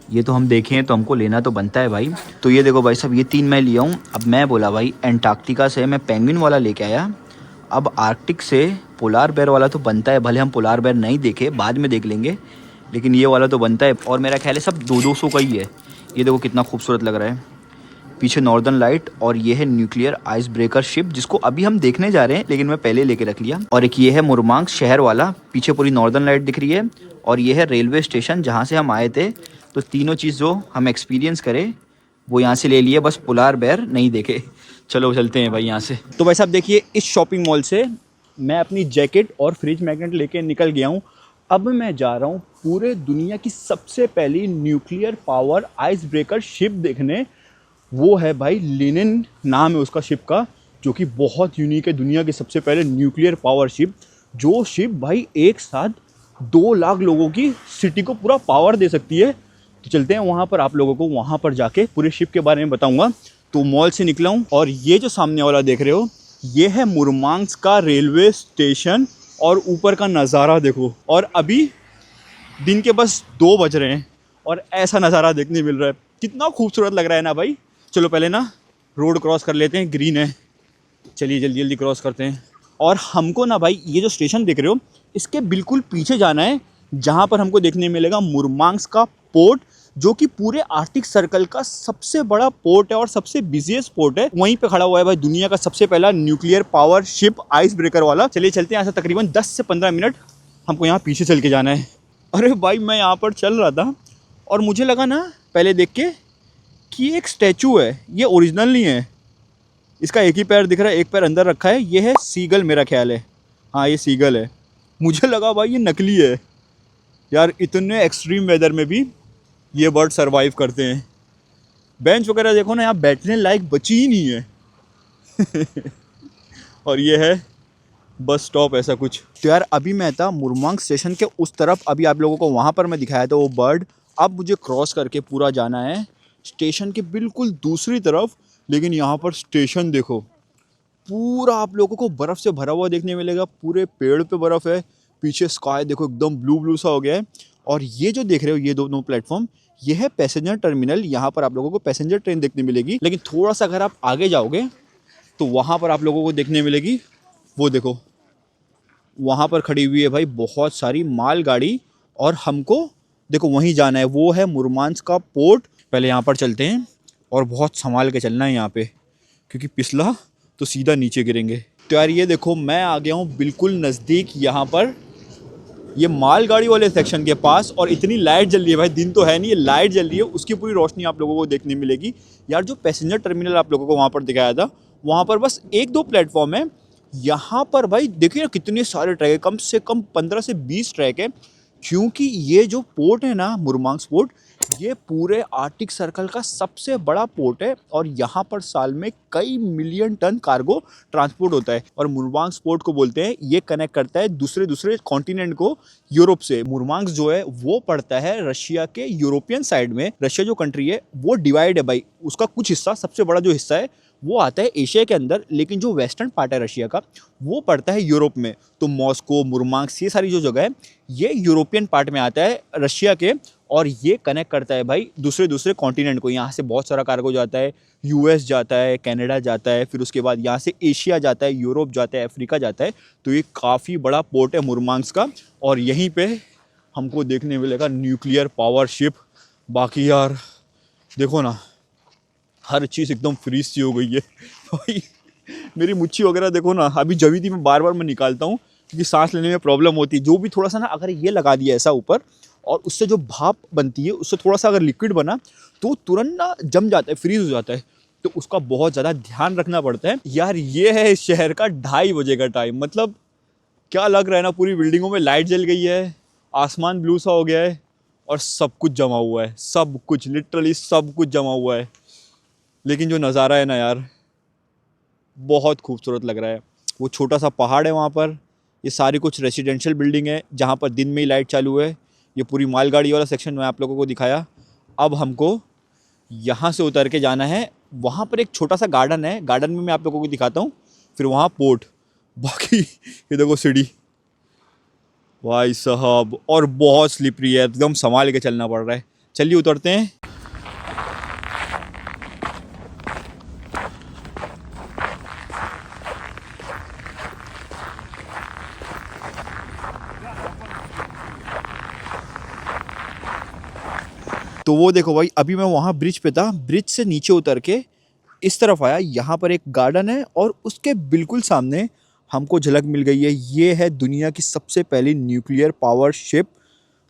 Speaker 2: ये तो हम देखें तो हमको लेना तो बनता है भाई। तो ये देखो भाई साहब, ये 3 मैं लिया हूँ। अब मैं बोला भाई एंटार्क्टिका से मैं पेंगुइन वाला लेके आया, अब आर्कटिक से पोलार बेयर वाला तो बनता है, भले हम पोलार बेयर नहीं देखे, बाद में देख लेंगे, लेकिन ये वाला तो बनता है। और मेरा ख्याल है सब 200 का ही है। ये देखो कितना खूबसूरत लग रहा है, पीछे नॉर्दर्न लाइट, और ये है न्यूक्लियर आइस ब्रेकर शिप, जिसको अभी हम देखने जा रहे हैं, लेकिन मैं पहले लेके रख लिया। और एक ये है मुरमांस्क शहर वाला, पीछे पूरी नॉर्दर्न लाइट दिख रही है, और ये है रेलवे स्टेशन जहाँ से हम आए थे। तो तीनों चीज़ जो हम एक्सपीरियंस करें वो यहाँ से ले लिए, बस पोलार बेयर नहीं देखे। चलो चलते हैं भाई यहाँ से। तो भाई साहब देखिए, इस शॉपिंग मॉल से मैं अपनी जैकेट और फ्रिज मैग्नेट लेके निकल गया हूँ। अब मैं जा रहा हूँ पूरे दुनिया की सबसे पहली nuclear power ice breaker ship देखने। वो है भाई लेनिन, नाम है उसका शिप का, जो कि बहुत यूनिक है, दुनिया के सबसे पहले न्यूक्लियर पावर शिप। जो शिप भाई एक साथ 2 लाख लोगों की सिटी को पूरा पावर दे सकती है। तो चलते हैं वहाँ पर, आप लोगों को वहाँ पर जाके पूरे शिप के बारे में बताऊँगा। तो मॉल से निकला हूँ और ये जो सामने वाला देख रहे हो, ये है मुरमांस्क का रेलवे स्टेशन, और ऊपर का नज़ारा देखो। और अभी दिन के बस 2 बज रहे हैं और ऐसा नज़ारा देखने मिल रहा है, कितना खूबसूरत लग रहा है ना भाई। चलो पहले ना रोड क्रॉस कर लेते हैं, ग्रीन है, चलिए जल्दी जल्दी क्रॉस करते हैं। और हमको ना भाई ये जो स्टेशन देख रहे हो, इसके बिल्कुल पीछे जाना है, जहाँ पर हमको देखने मिलेगा मुरमांस्क का पोर्ट, जो कि पूरे आर्कटिक सर्कल का सबसे बड़ा पोर्ट है और सबसे बिजीएस्ट पोर्ट है। वहीं पे खड़ा हुआ है भाई दुनिया का सबसे पहला nuclear power ship ice breaker वाला। चलिए चलते हैं, यहाँ से तकरीबन 10 से 15 मिनट हमको यहाँ पीछे चल के जाना है। अरे भाई मैं यहाँ पर चल रहा था और मुझे लगा ना पहले देख के कि एक स्टैचू है, ये ओरिजिनल नहीं है, इसका एक ही पैर दिख रहा है, एक पैर अंदर रखा है। ये है सीगल, मेरा ख्याल है, हाँ ये सीगल है। मुझे लगा भाई ये नकली है यार, इतने एक्सट्रीम वेदर में भी ये बर्ड सरवाइव करते हैं। बेंच वगैरह देखो ना, यहाँ बैठने लायक बची ही नहीं है। और ये है बस स्टॉप, ऐसा कुछ। तो यार अभी मैं था मुरमांस्क स्टेशन के उस तरफ, अभी आप लोगों को वहाँ पर मैं दिखाया था वो बर्ड। अब मुझे क्रॉस करके पूरा जाना है स्टेशन के बिल्कुल दूसरी तरफ। लेकिन यहाँ पर स्टेशन देखो, पूरा आप लोगों को बर्फ़ से भरा हुआ देखने मिलेगा, पूरे पेड़ पे बर्फ़ है, पीछे स्काई देखो एकदम ब्लू ब्लू सा हो गया है। और ये जो देख रहे हो ये दोनों प्लेटफॉर्म, ये है पैसेंजर टर्मिनल, यहाँ पर आप लोगों को पैसेंजर ट्रेन देखने मिलेगी। लेकिन थोड़ा सा अगर आप आगे जाओगे तो वहाँ पर आप लोगों को देखने मिलेगी, वो देखो वहाँ पर खड़ी हुई है भाई बहुत सारी माल गाड़ी, और हमको देखो वहीं जाना है, वो है मुरमांस्क का पोर्ट। पहले यहाँ पर चलते हैं और बहुत संभाल के चलना है यहाँ पे, क्योंकि पिछला तो सीधा नीचे गिरेंगे। तो यार ये देखो मैं आ गया हूँ बिल्कुल नज़दीक यहाँ पर, ये मालगाड़ी वाले सेक्शन के पास, और इतनी लाइट जल रही है भाई, दिन तो है नहीं, ये लाइट जल रही है, उसकी पूरी रोशनी आप लोगों को देखने मिलेगी। यार जो पैसेंजर टर्मिनल आप लोगों को वहाँ पर दिखाया था, वहाँ पर बस 1-2 प्लेटफॉर्म है। यहाँ पर भाई देखिए ना कितने सारे ट्रैक है, कम से कम 15 से 20 ट्रैक है, क्योंकि ये जो पोर्ट है ना मुरमांस्क पोर्ट, ये पूरे आर्कटिक सर्कल का सबसे बड़ा पोर्ट है, और यहाँ पर साल में कई मिलियन टन कार्गो ट्रांसपोर्ट होता है। और मुरमांस्क पोर्ट को बोलते हैं, ये कनेक्ट करता है दूसरे कॉन्टिनेंट को यूरोप से। मुरमांस्क जो है वो पड़ता है रशिया के यूरोपियन साइड में। रशिया जो कंट्री है वो डिवाइड है भाई, उसका कुछ हिस्सा, सबसे बड़ा जो हिस्सा है वो आता है एशिया के अंदर, लेकिन जो वेस्टर्न पार्ट है रशिया का वो पड़ता है यूरोप में। तो मॉस्को, मुरमांस्क, ये सारी जो जगह है ये यूरोपियन पार्ट में आता है रशिया के, और ये कनेक्ट करता है भाई दूसरे कॉन्टिनेंट को। यहाँ से बहुत सारा कार्गो जाता है, यूएस जाता है, कनाडा जाता है, फिर उसके बाद यहाँ से एशिया जाता है, यूरोप जाता है, अफ्रीका जाता है। तो ये काफ़ी बड़ा पोर्ट है मुरमांस्क का, और यहीं पे हमको देखने मिलेगा न्यूक्लियर पावर शिप। बाकी यार देखो ना, हर चीज़ एकदम फ्रीज सी हो गई है भाई। मेरी मुच्छी वगैरह देखो ना, अभी जभी थी मैं बार बार मैं निकालता हूँ, क्योंकि सांस लेने में प्रॉब्लम होती है। जो भी थोड़ा सा ना अगर ये लगा दिया ऐसा ऊपर और उससे जो भाप बनती है उससे थोड़ा सा अगर लिक्विड बना तो तुरंत ना जम जाता है, फ्रीज हो जाता है। तो उसका बहुत ज़्यादा ध्यान रखना पड़ता है। यार ये है इस शहर का 2:30 बजे का टाइम। मतलब क्या लग रहा है ना, पूरी बिल्डिंगों में लाइट जल गई है, आसमान ब्लू सा हो गया है और सब कुछ जमा हुआ है, सब कुछ, लिटरली सब कुछ जमा हुआ है। लेकिन जो नज़ारा है ना यार, बहुत खूबसूरत लग रहा है। वो छोटा सा पहाड़ है वहाँ पर, ये सारी कुछ रेसिडेंशियल बिल्डिंग है जहाँ पर दिन में ही लाइट चालू है। ये पूरी मालगाड़ी वाला सेक्शन मैं आप लोगों को दिखाया। अब हमको यहाँ से उतर के जाना है, वहाँ पर एक छोटा सा गार्डन है, गार्डन में मैं आप लोगों को दिखाता हूँ, फिर वहाँ पोर्ट। बाकी ये देखो सीढ़ी भाई साहब, और बहुत स्लिपरी है, एकदम संभाल के चलना पड़ रहा है। चलिए उतरते हैं। तो वो देखो भाई, अभी मैं वहाँ ब्रिज पे था, ब्रिज से नीचे उतर के इस तरफ आया, यहाँ पर एक गार्डन है और उसके बिल्कुल सामने हमको झलक मिल गई है। ये है दुनिया की सबसे पहली न्यूक्लियर पावर शिप,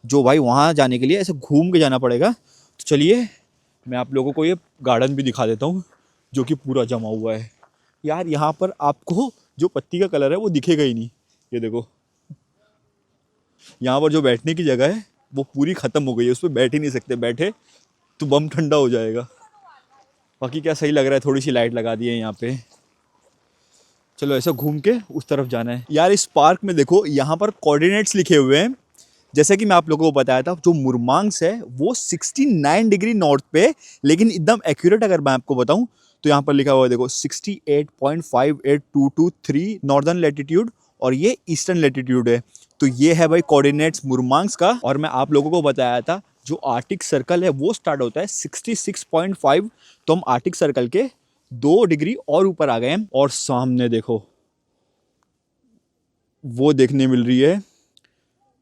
Speaker 2: जो भाई वहाँ जाने के लिए ऐसे घूम के जाना पड़ेगा। तो चलिए मैं आप लोगों को ये गार्डन भी दिखा देता हूँ जो कि पूरा जमा हुआ है। यार यहाँ पर आपको जो पत्ती का कलर है वो दिखेगा ही नहीं। ये देखो, यहाँ पर जो बैठने की जगह है वो पूरी ख़त्म हो गई है, उस पर बैठ ही नहीं सकते, बैठे तो बम ठंडा हो जाएगा। बाकी क्या सही लग रहा है, थोड़ी सी लाइट लगा दी है यहाँ पे। चलो ऐसा घूम के उस तरफ जाना है। यार इस पार्क में देखो, यहाँ पर कोऑर्डिनेट्स लिखे हुए हैं। जैसे कि मैं आप लोगों को बताया था, जो मुरमांस है वो 69 डिग्री नॉर्थ पे, लेकिन एकदम एक्यूरेट अगर मैं आपको बताऊं तो यहाँ पर लिखा हुआ है देखो 68.58223 नॉर्दर्न लैटिट्यूड, और ये ईस्टर्न लैटिट्यूड है। तो ये है भाई कोऑर्डिनेट्स मुरमांस का। और मैं आप लोगों को बताया था जो आर्टिक सर्कल है वो स्टार्ट होता है 66.5, तो हम आर्टिक सर्कल के 2 डिग्री और ऊपर आ गए हैं। और सामने देखो वो देखने मिल रही है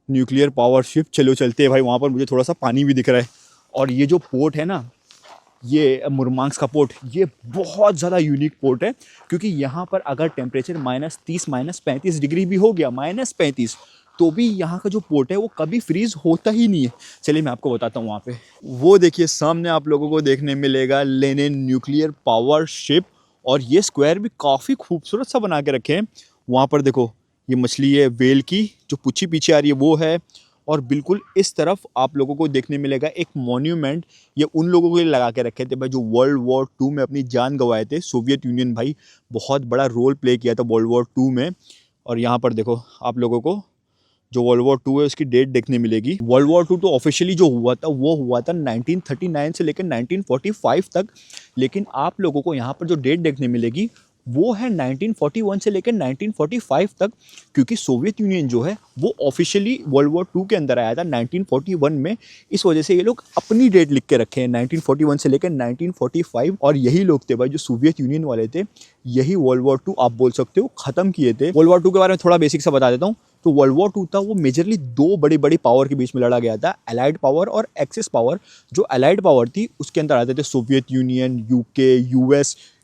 Speaker 2: न्यूक्लियर पावर शिप। चलो चलते हैं भाई, वहाँ पर मुझे थोड़ा सा पानी भी दिख रहा है। और ये जो पोर्ट है ना, ये मुरमांस का पोर्ट, ये बहुत ज़्यादा यूनिक पोर्ट है, क्योंकि यहाँ पर अगर टेम्परेचर -30 -35 डिग्री भी हो गया, -35, तो भी यहाँ का जो पोर्ट है वो कभी फ्रीज होता ही नहीं है। चलिए मैं आपको बताता हूँ वहाँ पे। वो देखिए सामने आप लोगों को देखने मिलेगा लेनिन न्यूक्लियर पावर शिप, और ये स्क्वायर भी काफ़ी खूबसूरत सा बना के रखे हैं। वहाँ पर देखो ये मछली है वेल की, जो पूछी पीछे आ रही है वो है। और बिल्कुल इस तरफ आप लोगों को देखने मिलेगा एक मॉन्यूमेंट, ये उन लोगों के लिए लगा के रखे थे भाई जो वर्ल्ड वॉर 2 में अपनी जान गंवाए थे। सोवियत यूनियन भाई बहुत बड़ा रोल प्ले किया था वर्ल्ड वॉर 2 में। और यहाँ पर देखो आप लोगों को जो वर्ल्ड वॉर 2 है उसकी डेट देखने मिलेगी। वर्ल्ड वॉर 2 तो ऑफिशियली जो हुआ था वो हुआ था 1939 से लेकर 1945 तक, लेकिन आप लोगों को यहाँ पर जो डेट देखने मिलेगी वो है 1941 से लेकर 1945 तक, क्योंकि सोवियत यूनियन जो है वो ऑफिशियली वर्ल्ड वॉर 2 के अंदर आया था 1941 में। इस वजह से ये लोग अपनी डेट लिख के रखे हैं 1941 से लेकर 1945, और यही लोग थे भाई जो सोवियत यूनियन वाले थे, यही वर्ल्ड वॉर 2 आप बोल सकते हो ख़त्म किए थे। वर्ल्ड वॉर 2 के बारे में थोड़ा बेसिक सा बता देता हूँ। तो वर्ल्ड वॉर 2 था वो मेजरली 2 बड़ी बड़ी पावर के बीच में लड़ा गया था, अलाइड पावर और एक्सिस पावर। जो अलाइड पावर थी उसके अंदर आते थे सोवियत यूनियन, यूके,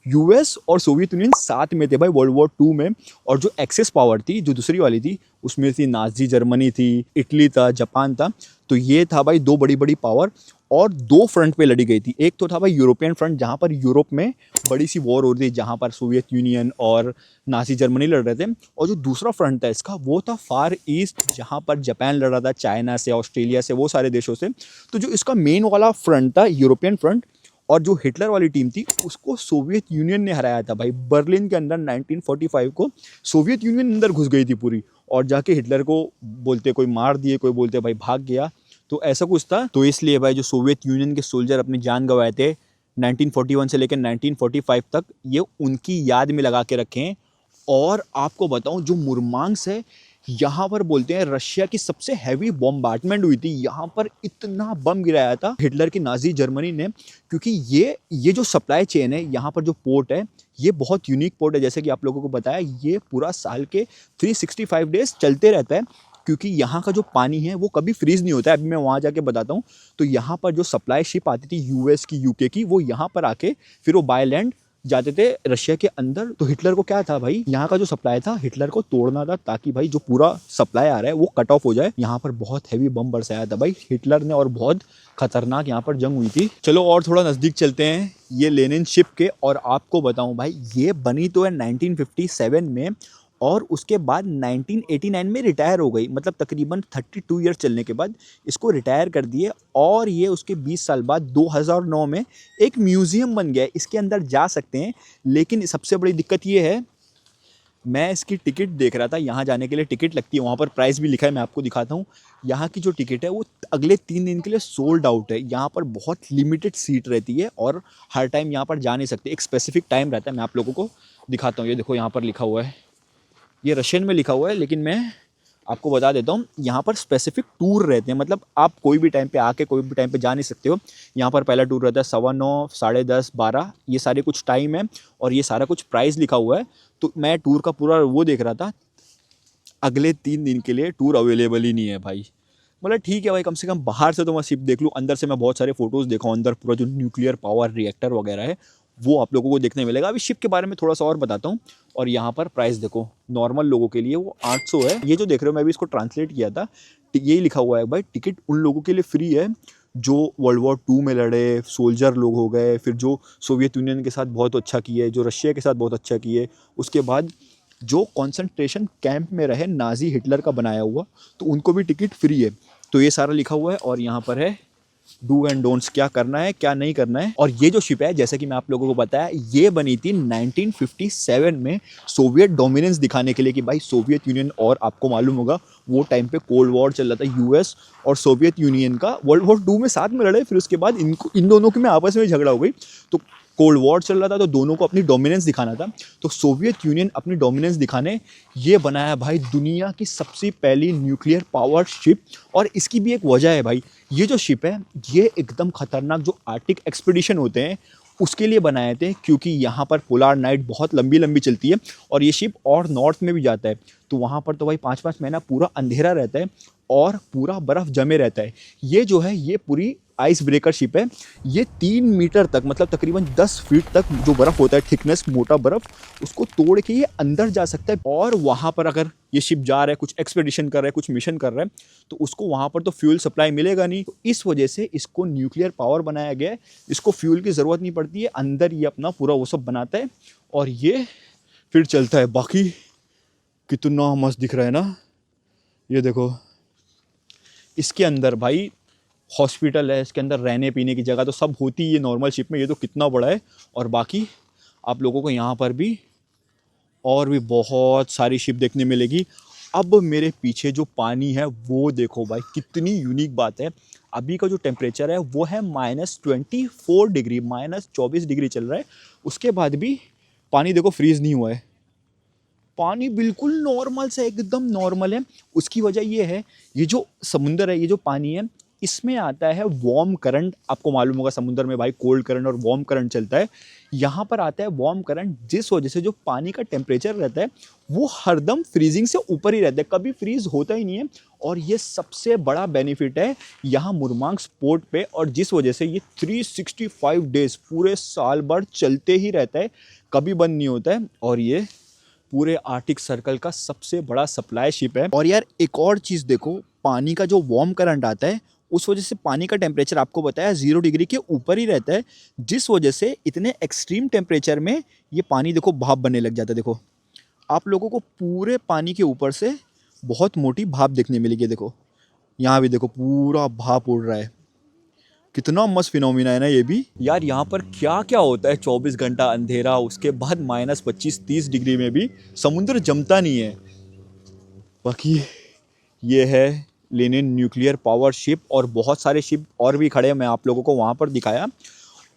Speaker 2: यूएस और सोवियत यूनियन साथ में थे भाई वर्ल्ड वॉर 2 में। और जो एक्सेस पावर थी, जो दूसरी वाली थी, उसमें थी नाजी जर्मनी थी, इटली था, जापान था। तो ये था भाई 2 बड़ी बड़ी पावर, और 2 फ्रंट पे लड़ी गई थी। एक तो था भाई यूरोपियन फ्रंट, जहाँ पर यूरोप में बड़ी सी वॉर हो रही थी, जहाँ पर सोवियत यूनियन और नाजी जर्मनी लड़ रहे थे। और जो दूसरा फ्रंट था इसका वो था फार ईस्ट, जहाँ पर जापान लड़ रहा था चाइना से, ऑस्ट्रेलिया से, वो सारे देशों से। तो जो इसका मेन वाला फ्रंट था यूरोपियन फ्रंट, और जो हिटलर वाली टीम थी उसको सोवियत यूनियन ने हराया था भाई। बर्लिन के अंदर 1945 को सोवियत यूनियन अंदर घुस गई थी पूरी, और जाके हिटलर को बोलते कोई मार दिए, कोई बोलते भाई भाग गया, तो ऐसा कुछ था। तो इसलिए भाई जो सोवियत यूनियन के सोल्जर अपनी जान गंवाए थे 1941 से लेकर 1945 तक, ये उनकी याद में लगा के रखे हैं। और आपको बताऊं जो मुरमांस है, यहाँ पर बोलते हैं रशिया की सबसे हैवी बॉम्बार्डमेंट हुई थी। यहाँ पर इतना बम गिराया था हिटलर की नाजी जर्मनी ने, क्योंकि ये जो सप्लाई चेन है, यहाँ पर जो पोर्ट है, ये बहुत यूनिक पोर्ट है। जैसे कि आप लोगों को बताया, ये पूरा साल के 365 डेज चलते रहता है, क्योंकि यहाँ का जो पानी है वो कभी फ्रीज नहीं होता है। अभी मैं वहाँ जाके बताता हूँ। तो यहाँ पर जो सप्लाई शिप आती थी यूएस की, यूके की, वो यहाँ पर आके फिर वो बाय लैंड जाते थे रशिया के अंदर। तो हिटलर को क्या था भाई, यहाँ का जो सप्लाई था हिटलर को तोड़ना था, ताकि भाई जो पूरा सप्लाई आ रहा है वो कट ऑफ हो जाए। यहाँ पर बहुत हैवी बम बरसाया था भाई हिटलर ने, और बहुत खतरनाक यहाँ पर जंग हुई थी। चलो और थोड़ा नजदीक चलते हैं ये लेनिन शिप के, और आपको बताऊं भाई ये बनी तो है 1957 में, और उसके बाद 1989 में रिटायर हो गई। मतलब तकरीबन 32 ईयर चलने के बाद इसको रिटायर कर दिए, और ये उसके 20 साल बाद 2009 में एक म्यूजियम बन गया है। इसके अंदर जा सकते हैं, लेकिन सबसे बड़ी दिक्कत ये है, मैं इसकी टिकट देख रहा था, यहाँ जाने के लिए टिकट लगती है, वहाँ पर प्राइस भी लिखा है, मैं आपको दिखाता हूँ। यहाँ की जो टिकट है वो अगले 3 दिन के लिए सोल्ड आउट है। यहाँ पर बहुत लिमिटेड सीट रहती है, और हर टाइम यहाँ पर जा नहीं सकते, एक स्पेसिफिक टाइम रहता है। मैं आप लोगों को दिखाता हूँ, ये देखो यहाँ पर लिखा हुआ है, ये रशियन में लिखा हुआ है, लेकिन मैं आपको बता देता हूँ यहाँ पर स्पेसिफिक टूर रहते हैं। मतलब आप कोई भी टाइम पे आके कोई भी टाइम पे जा नहीं सकते हो। यहाँ पर पहला टूर रहता है 9:15, 10:30, 12, ये सारे कुछ टाइम है, और ये सारा कुछ प्राइस लिखा हुआ है। तो मैं टूर का पूरा वो देख रहा था, अगले 3 दिन के लिए टूर अवेलेबल ही नहीं है भाई। मतलब ठीक है भाई, कम से कम बाहर से तो मैं शिप देख लूँ, अंदर से मैं बहुत सारे फोटोज़ देखा हूँ, अंदर पूरा जो न्यूक्लियर पावर रिएक्टर वगैरह है वो आप लोगों को देखने मिलेगा। अभी शिप के बारे में थोड़ा सा और बताता हूँ। और यहाँ पर प्राइस देखो, नॉर्मल लोगों के लिए वो 800 है। ये जो देख रहे हो मैं भी इसको ट्रांसलेट किया था, यही लिखा हुआ है भाई, टिकट उन लोगों के लिए फ्री है जो वर्ल्ड वॉर 2 में लड़े, सोल्जर लोग हो गए, फिर जो सोवियत यूनियन के साथ बहुत अच्छा किए, जो रशिया के साथ बहुत अच्छा किए, उसके बाद जो कॉन्सेंट्रेशन कैंप में रहे नाजी हिटलर का बनाया हुआ, तो उनको भी टिकट फ्री है। तो ये सारा लिखा हुआ है, और यहाँ पर है डू एंड डोंट्स, क्या करना है क्या नहीं करना है। और ये जो शिप है, जैसे कि मैं आप लोगों को बताया, ये बनी थी 1957 में सोवियत डोमिनेंस दिखाने के लिए, कि भाई सोवियत यूनियन, और आपको मालूम होगा वो टाइम पे कोल्ड वॉर चल रहा था, यूएस और सोवियत यूनियन का। वर्ल्ड वॉर 2 में साथ में लड़े, फिर उसके बाद इन दोनों के में आपस में झगड़ा हो गई, तो कोल्ड वॉर चल रहा था, तो दोनों को अपनी डोमिनेंस दिखाना था। तो सोवियत यूनियन अपनी डोमिनेंस दिखाने ये बनाया भाई दुनिया की सबसे पहली न्यूक्लियर पावर शिप। और इसकी भी एक वजह है भाई, ये जो शिप है ये एकदम खतरनाक जो आर्टिक एक्सपीडिशन होते हैं उसके लिए बनाए थे, क्योंकि यहाँ पर पोलार नाइट बहुत लंबी लंबी चलती है, और ये शिप और नॉर्थ में भी जाता है, तो वहाँ पर तो भाई 5-5 महीना पूरा अंधेरा रहता है, और पूरा बर्फ़ जमे रहता है। ये जो है ये पूरी आइस ब्रेकर शिप है। ये 3 मीटर तक, मतलब तकरीबन 10 फीट तक जो बर्फ़ होता है, थिकनेस मोटा बर्फ़, उसको तोड़ के ये अंदर जा सकता है। और वहाँ पर अगर ये शिप जा रहा है, कुछ एक्सपेडिशन कर रहा है, कुछ मिशन कर रहा है, तो उसको वहाँ पर तो फ्यूल सप्लाई मिलेगा नहीं। तो इस वजह से इसको न्यूक्लियर पावर बनाया गया है, इसको फ्यूल की ज़रूरत नहीं पड़ती है, अंदर ये अपना पूरा वो सब बनाता है और ये फिर चलता है। बाकी कितना मस्त दिख रहा है ना, ये देखो। इसके अंदर भाई हॉस्पिटल है, इसके अंदर रहने पीने की जगह तो सब होती है नॉर्मल शिप में। ये तो कितना बड़ा है। और बाकी आप लोगों को यहाँ पर भी और भी बहुत सारी शिप देखने मिलेगी। अब मेरे पीछे जो पानी है वो देखो भाई, कितनी यूनिक बात है। अभी का जो टेम्परेचर है वो है -24 डिग्री, -24 डिग्री चल रहा है। उसके बाद भी पानी देखो फ्रीज़ नहीं हुआ है, पानी बिल्कुल नॉर्मल से एकदम नॉर्मल है। उसकी वजह ये है, ये जो समुंदर है, ये जो पानी है, इसमें आता है वार्म करंट। आपको मालूम होगा समुंदर में भाई कोल्ड करंट और वार्म करंट चलता है, यहाँ पर आता है वार्म करंट, जिस वजह से जो पानी का टेम्परेचर रहता है वो हरदम फ्रीजिंग से ऊपर ही रहता है, कभी फ्रीज होता ही नहीं है। और ये सबसे बड़ा बेनिफिट है यहाँ मुरमांस्क पोर्ट पे, और जिस वजह से ये 365 डेज पूरे साल भर चलते ही रहता है, कभी बंद नहीं होता है। और ये पूरे आर्टिक सर्कल का सबसे बड़ा सप्लाई शिप है। और यार एक और चीज़ देखो, पानी का जो वार्म करंट आता है उस वजह से पानी का टेम्परेचर आपको बताया 0 डिग्री के ऊपर ही रहता है, जिस वजह से इतने एक्सट्रीम टेम्परेचर में ये पानी देखो भाप बनने लग जाता है। देखो आप लोगों को पूरे पानी के ऊपर से बहुत मोटी भाप देखने मिलेगी। देखो यहाँ भी देखो पूरा भाप उड़ रहा है, कितना मस्त फिनोमिना है ना ये भी। यार यहाँ पर क्या क्या होता है, 24 घंटा अंधेरा, उसके बाद -25-30 डिग्री में भी समुद्र जमता नहीं है। बाकी ये है लेनिन न्यूक्लियर पावर शिप, और बहुत सारे शिप और भी खड़े हैं, मैं आप लोगों को वहाँ पर दिखाया।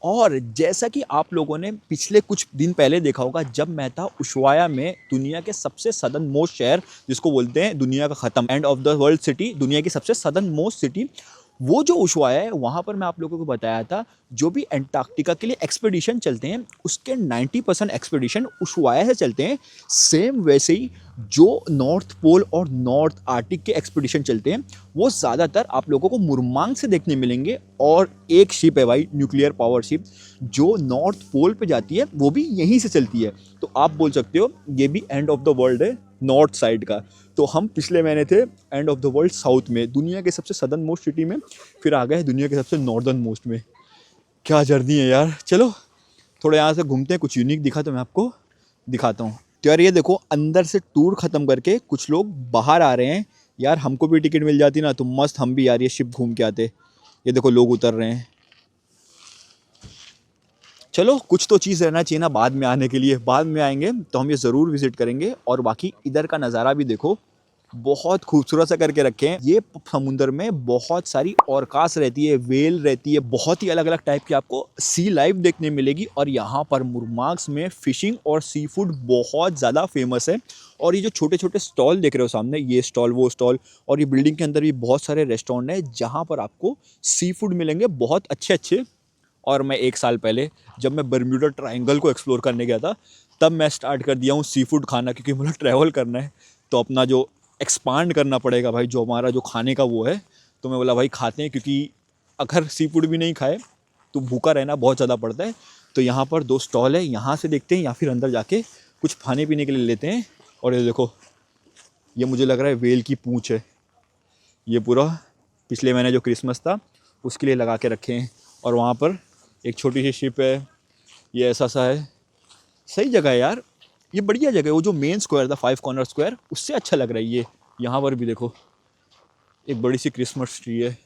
Speaker 2: और जैसा कि आप लोगों ने पिछले कुछ दिन पहले देखा होगा, जब मैं था उशवाया में, दुनिया के सबसे सदर्न मोस्ट शहर जिसको बोलते हैं दुनिया का ख़त्म, end of the world city, दुनिया की सबसे सदर्न मोस्ट सिटी, वो जो उशवाया है, वहाँ पर मैं आप लोगों को बताया था जो भी एंटार्क्टिका के लिए एक्सपेडिशन चलते हैं उसके 90% एक्सपेडिशन उशवाया से चलते हैं। सेम वैसे ही जो नॉर्थ पोल और नॉर्थ आर्टिक के एक्सपीडिशन चलते हैं वो ज़्यादातर आप लोगों को मुरमांग से देखने मिलेंगे। और एक शिप है भाई, न्यूक्लियर पावर शिप, जो नॉर्थ पोल पे जाती है, वो भी यहीं से चलती है। तो आप बोल सकते हो ये भी एंड ऑफ द वर्ल्ड है नॉर्थ साइड का। तो हम पिछले महीने थे end of the world south में, दुनिया के सबसे सदर्न मोस्ट सिटी में, फिर आ गए दुनिया के सबसे नॉर्दर्न मोस्ट में। क्या जर्नी है यार। चलो थोड़ा यहाँ से घूमते हैं, कुछ यूनिक दिखा तो मैं आपको दिखाता हूँ। तो यार ये देखो, अंदर से टूर ख़त्म करके कुछ लोग बाहर आ रहे हैं। यार हमको भी टिकट मिल जाती ना तो मस्त, हम भी यार ये शिप घूम के आते। ये देखो लोग उतर रहे हैं। चलो कुछ तो चीज़ रहना चाहिए ना बाद में आने के लिए, बाद में आएंगे तो हम ये ज़रूर विजिट करेंगे। और बाकी इधर का नज़ारा भी देखो, बहुत खूबसूरत सा करके रखे हैं। ये समुंदर में बहुत सारी ऑर्कास रहती है, वेल रहती है, बहुत ही अलग अलग टाइप की आपको सी लाइफ देखने मिलेगी। और यहाँ पर मुरमांग्स में फिशिंग और सी फूड बहुत ज़्यादा फेमस है। और ये जो छोटे छोटे स्टॉल देख रहे हो सामने, ये स्टॉल वो स्टॉल, और ये बिल्डिंग के अंदर भी बहुत सारे रेस्टोरेंट हैं जहाँ पर आपको सी फूड मिलेंगे बहुत अच्छे अच्छे। और मैं 1 साल पहले जब मैं बर्म्यूडा ट्रायंगल को एक्सप्लोर करने गया था, तब मैं स्टार्ट कर दिया हूँ सी फूड खाना, क्योंकि मुझे ट्रैवल करना है तो अपना जो एक्सपांड करना पड़ेगा भाई, जो हमारा जो खाने का वो है। तो मैं बोला भाई खाते हैं, क्योंकि अगर सी फूड भी नहीं खाए तो भूखा रहना बहुत ज़्यादा पड़ता है। तो यहाँ पर 2 स्टॉल है, यहाँ से देखते हैं या फिर अंदर जाके कुछ खाने पीने के लिए लेते हैं। और ये देखो, ये मुझे लग रहा है वेल की पूँछ है। ये पूरा पिछले महीने जो क्रिसमस था उसके लिए लगा के रखे हैं। और वहाँ पर एक छोटी सी शिप है, ये ऐसा सा है। सही जगह है यार, ये बढ़िया जगह है। वो जो मेन स्क्वायर था 5 कॉर्नर स्क्वायर, उससे अच्छा लग रहा है ये। यहाँ पर भी देखो एक बड़ी सी क्रिसमस ट्री है।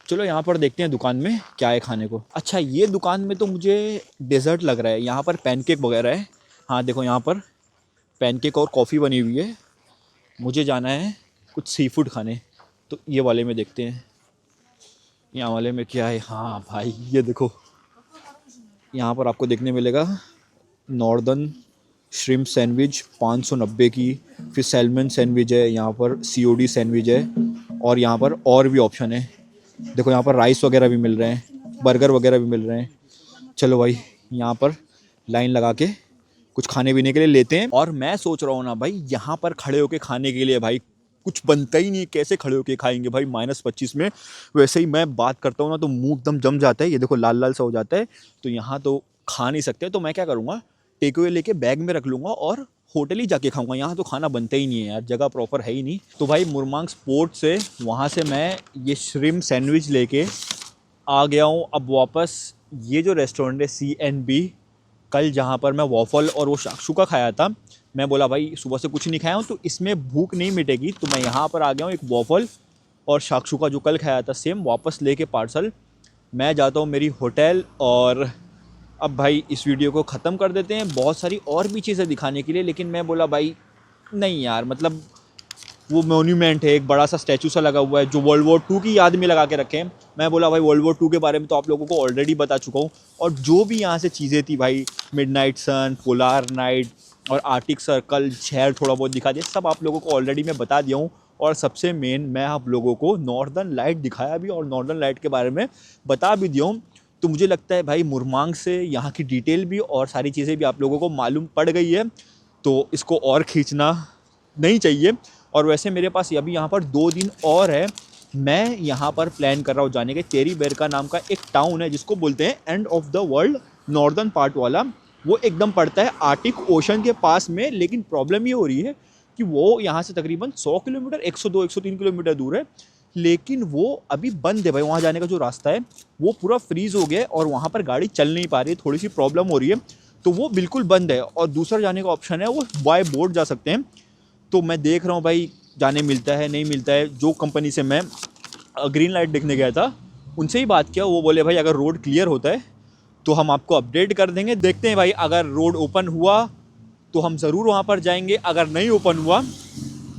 Speaker 2: चलो यहाँ पर देखते हैं दुकान में क्या है खाने को। अच्छा ये दुकान में तो मुझे डेजर्ट लग रहा है, यहाँ पर पैनकेक वगैरह है। हाँ देखो यहाँ पर पैनकेक और कॉफ़ी बनी हुई है। मुझे जाना है कुछ सी फूड खाने, तो ये वाले में देखते हैं यहाँ वाले में क्या है। हाँ भाई ये देखो, यहाँ पर आपको देखने मिलेगा नॉर्दर्न श्रिम्प सैंडविच 590 की, फिर सैल्मन सैंडविच है, यहाँ पर COD सैंडविच है, और यहाँ पर और भी ऑप्शन है। देखो यहाँ पर राइस वगैरह भी मिल रहे हैं, बर्गर वगैरह भी मिल रहे हैं। चलो भाई यहाँ पर लाइन लगा के कुछ खाने पीने के लिए लेते हैं। और मैं सोच रहा हूँ ना भाई, यहाँ पर खड़े होके खाने के लिए भाई कुछ बनता ही नहीं, कैसे खड़े होके खाएंगे भाई -25 में। वैसे ही मैं बात करता हूँ ना तो मुंह एकदम जम जाता है, ये देखो लाल लाल सा हो जाता है। तो यहाँ तो खा नहीं सकते, तो मैं क्या करूँगा, टेक अवे लेके बैग में रख लूँगा और होटल ही जाके खाऊंगा। यहाँ तो खाना बनता ही नहीं है यार, जगह प्रॉपर है ही नहीं। तो भाई मुरमांग पोर्ट से वहाँ से मैं ये श्रिम्प सैंडविच लेके आ गया हूँ। अब वापस ये जो रेस्टोरेंट है CNB, कल जहाँ पर मैं वॉफल और वो शाक्षुका खाया था, मैं बोला भाई सुबह से कुछ नहीं खाया हूँ तो इसमें भूख नहीं मिटेगी, तो मैं यहाँ पर आ गया हूँ। एक वॉफल और शाक्षुका जो कल खाया था सेम वापस लेके पार्सल मैं जाता हूँ मेरी होटल। और अब भाई इस वीडियो को ख़त्म कर देते हैं, बहुत सारी और भी चीज़ें दिखाने के लिए, लेकिन मैं बोला भाई नहीं यार, मतलब वो मोन्यूमेंट है, एक बड़ा सा स्टैचू सा लगा हुआ है जो वर्ल्ड वॉर 2 की याद में लगा के रखे हैं। मैं बोला भाई वर्ल्ड वॉर 2 के बारे में तो आप लोगों को ऑलरेडी बता चुका हूँ, और जो भी यहाँ से चीज़ें थी भाई, मिडनाइट सन, पोलार नाइट और आर्टिक सर्कल, शहर थोड़ा बहुत दिखा दिया, सब आप लोगों को ऑलरेडी मैं बता दिया हूँ। और सबसे मेन मैं आप लोगों को नॉर्दर्न लाइट दिखाया भी और नॉर्दर्न लाइट के बारे में बता भी दिया हूँ। तो मुझे लगता है भाई मुरमांग से यहाँ की डिटेल भी और सारी चीज़ें भी आप लोगों को मालूम पड़ गई है, तो इसको और खींचना नहीं चाहिए। और वैसे मेरे पास अभी यहाँ पर 2 दिन और है। मैं यहाँ पर प्लान कर रहा हूँ जाने के। तेरी बेरका नाम का एक टाउन है जिसको बोलते हैं end of the world, northern part वाला। वो एकदम पड़ता है आर्टिक ओशन के पास में, लेकिन प्रॉब्लम ये हो रही है कि वो यहाँ से तकरीबन 100 किलोमीटर, 102-103 किलोमीटर दूर है, लेकिन वो अभी बंद है भाई। वहाँ जाने का जो रास्ता है वो पूरा फ्रीज़ हो गया है और वहाँ पर गाड़ी चल नहीं पा रही है, थोड़ी सी प्रॉब्लम हो रही है, तो वो बिल्कुल बंद है। और दूसरा जाने का ऑप्शन है वो बाय बोट जा सकते हैं। तो मैं देख रहा हूँ भाई जाने मिलता है नहीं मिलता है। जो कंपनी से मैं ग्रीन लाइट देखने गया था उनसे ही बात किया, वो बोले भाई अगर रोड क्लियर होता है तो हम आपको अपडेट कर देंगे। देखते हैं भाई, अगर रोड ओपन हुआ तो हम ज़रूर वहाँ पर जाएंगे, अगर नहीं ओपन हुआ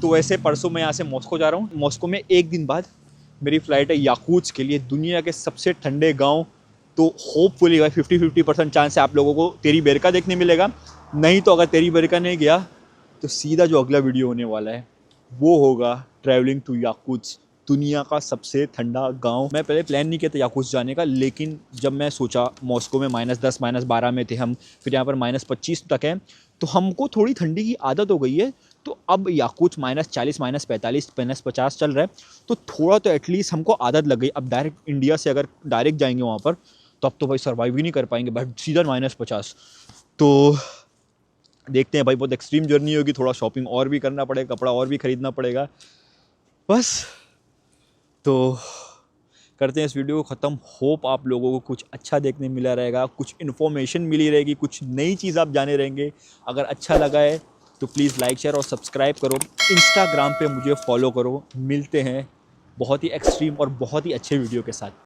Speaker 2: तो वैसे परसों मैं यहाँ से मॉस्को जा रहा हूँ। मॉस्को में 1 दिन बाद मेरी फ़्लाइट है याकूत्स्क के लिए, दुनिया के सबसे ठंडे गांव। तो होपफुली भाई 50-50% चांस है आप लोगों को तेरी बेरका देखने मिलेगा। नहीं तो अगर तेरी बेरका नहीं गया तो सीधा जो अगला वीडियो होने वाला है वो होगा ट्रैवलिंग टू याकूत्स्क, दुनिया का सबसे ठंडा गांव। मैं पहले प्लान नहीं किया था याकूत्स्क जाने का, लेकिन जब मैं सोचा मॉस्को में -10 -12 में थे हम, फिर यहाँ पर -25 तक है, तो हमको थोड़ी ठंडी की आदत हो गई है। तो अब याकूत -40 -45 -50 चल रहा है, तो थोड़ा तो एटलीस्ट हमको आदत लग गई। अब डायरेक्ट इंडिया से अगर डायरेक्ट जाएंगे वहाँ पर तो अब तो भाई सर्वाइव ही नहीं कर पाएंगे भाई, सीधा -50। तो देखते हैं भाई, बहुत एक्सट्रीम जर्नी होगी, थोड़ा शॉपिंग और भी करना पड़ेगा, कपड़ा और भी खरीदना पड़ेगा। बस तो करते हैं इस वीडियो को ख़त्म। होप आप लोगों को कुछ अच्छा देखने मिला रहेगा, कुछ इन्फॉर्मेशन मिली रहेगी, कुछ नई चीज़ आप जाने रहेंगे। अगर अच्छा लगा है तो प्लीज़ लाइक शेयर और सब्सक्राइब करो। इंस्टाग्राम पे मुझे फॉलो करो। मिलते हैं बहुत ही एक्सट्रीम और बहुत ही अच्छे वीडियो के साथ।